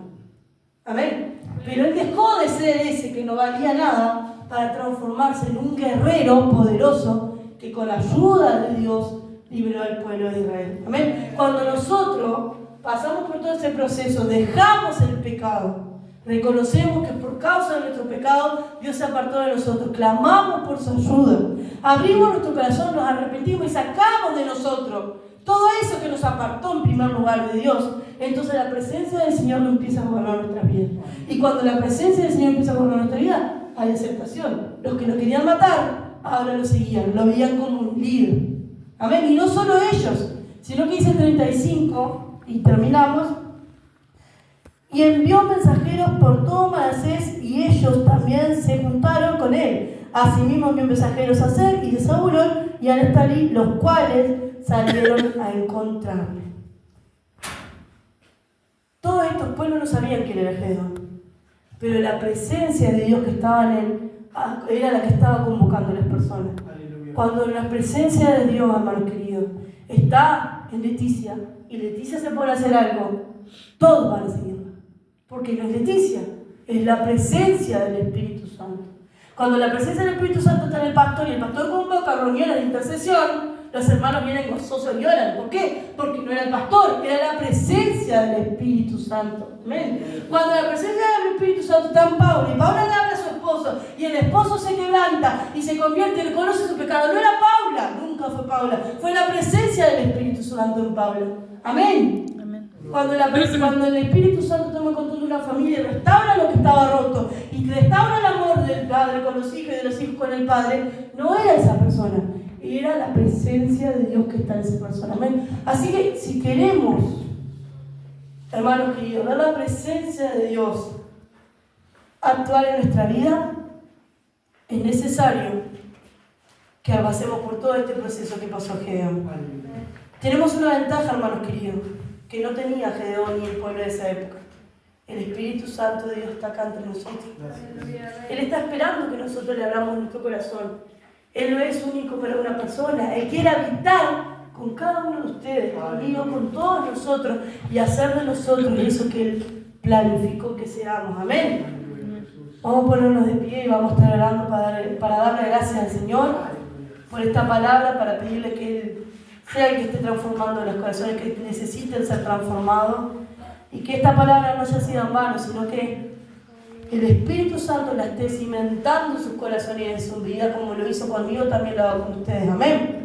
Amén. Pero él dejó de ser ese que no valía nada para transformarse en un guerrero poderoso que con la ayuda de Dios liberó al pueblo de Israel. Amén. Cuando nosotros pasamos por todo ese proceso, dejamos el pecado, reconocemos que por causa de nuestro pecado Dios se apartó de nosotros, clamamos por su ayuda, abrimos nuestro corazón, nos arrepentimos y sacamos de nosotros todo eso que nos apartó en primer lugar de Dios. Entonces la presencia del Señor no empieza a gobernar nuestras vidas. Y cuando la presencia del Señor empieza a gobernar nuestra vida, hay aceptación. Los que lo querían matar, ahora lo seguían, lo veían como un líder. Amén. Y no solo ellos, sino que dice 35, y terminamos. Y envió mensajeros por todo Manasés, y ellos también se juntaron con él. Asimismo envió mensajeros a Aser y de Zabulón y a Neftalí, los cuales salieron a encontrarle. Todos estos pueblos no sabían quién era Gedeón, pero la presencia de Dios que estaba en él era la que estaba convocando a las personas. Aleluya. Cuando la presencia de Dios, hermano querido, está en Leticia, y Leticia se pone a hacer algo, todos van a seguirla, porque no es Leticia, es la presencia del Espíritu Santo. Cuando la presencia del Espíritu Santo está en el pastor y el pastor convoca reuniones de intercesión, los hermanos vienen gozosos y lloran. ¿Por qué? Porque no era el pastor, era la presencia del Espíritu Santo. ¿Amén? Cuando la presencia del Espíritu Santo está en Paula, y Paula le habla a su esposo, y el esposo se quebranta y se convierte y reconoce su pecado, no era Paula, nunca fue Paula, fue la presencia del Espíritu Santo en Paula. Amén. Cuando el Espíritu Santo toma control de una familia y restaura lo que estaba roto y restaura el amor del Padre con los hijos y de los hijos con el Padre, no era esa persona, era la presencia de Dios que está en esa persona. Amén. Así que si queremos, hermanos queridos, ver la presencia de Dios actuar en nuestra vida, es necesario que pasemos por todo este proceso que pasó Gedeón. Tenemos una ventaja, hermanos queridos, que no tenía Gedeón ni el pueblo de esa época. El Espíritu Santo de Dios está acá entre nosotros. Él está esperando que nosotros le abramos nuestro corazón. Él no es único para una persona. Él quiere habitar con cada uno de ustedes, conmigo, con todos nosotros, y hacer de nosotros eso que Él planificó que seamos. Amén. Vamos a ponernos de pie y vamos a estar orando para darle gracias al Señor por esta palabra, para pedirle que Él sea el que esté transformando los corazones que necesiten ser transformados, y que esta palabra no haya sido en vano, sino que el Espíritu Santo la esté cimentando en sus corazones y en su vida, como lo hizo conmigo, también lo hago con ustedes. Amén.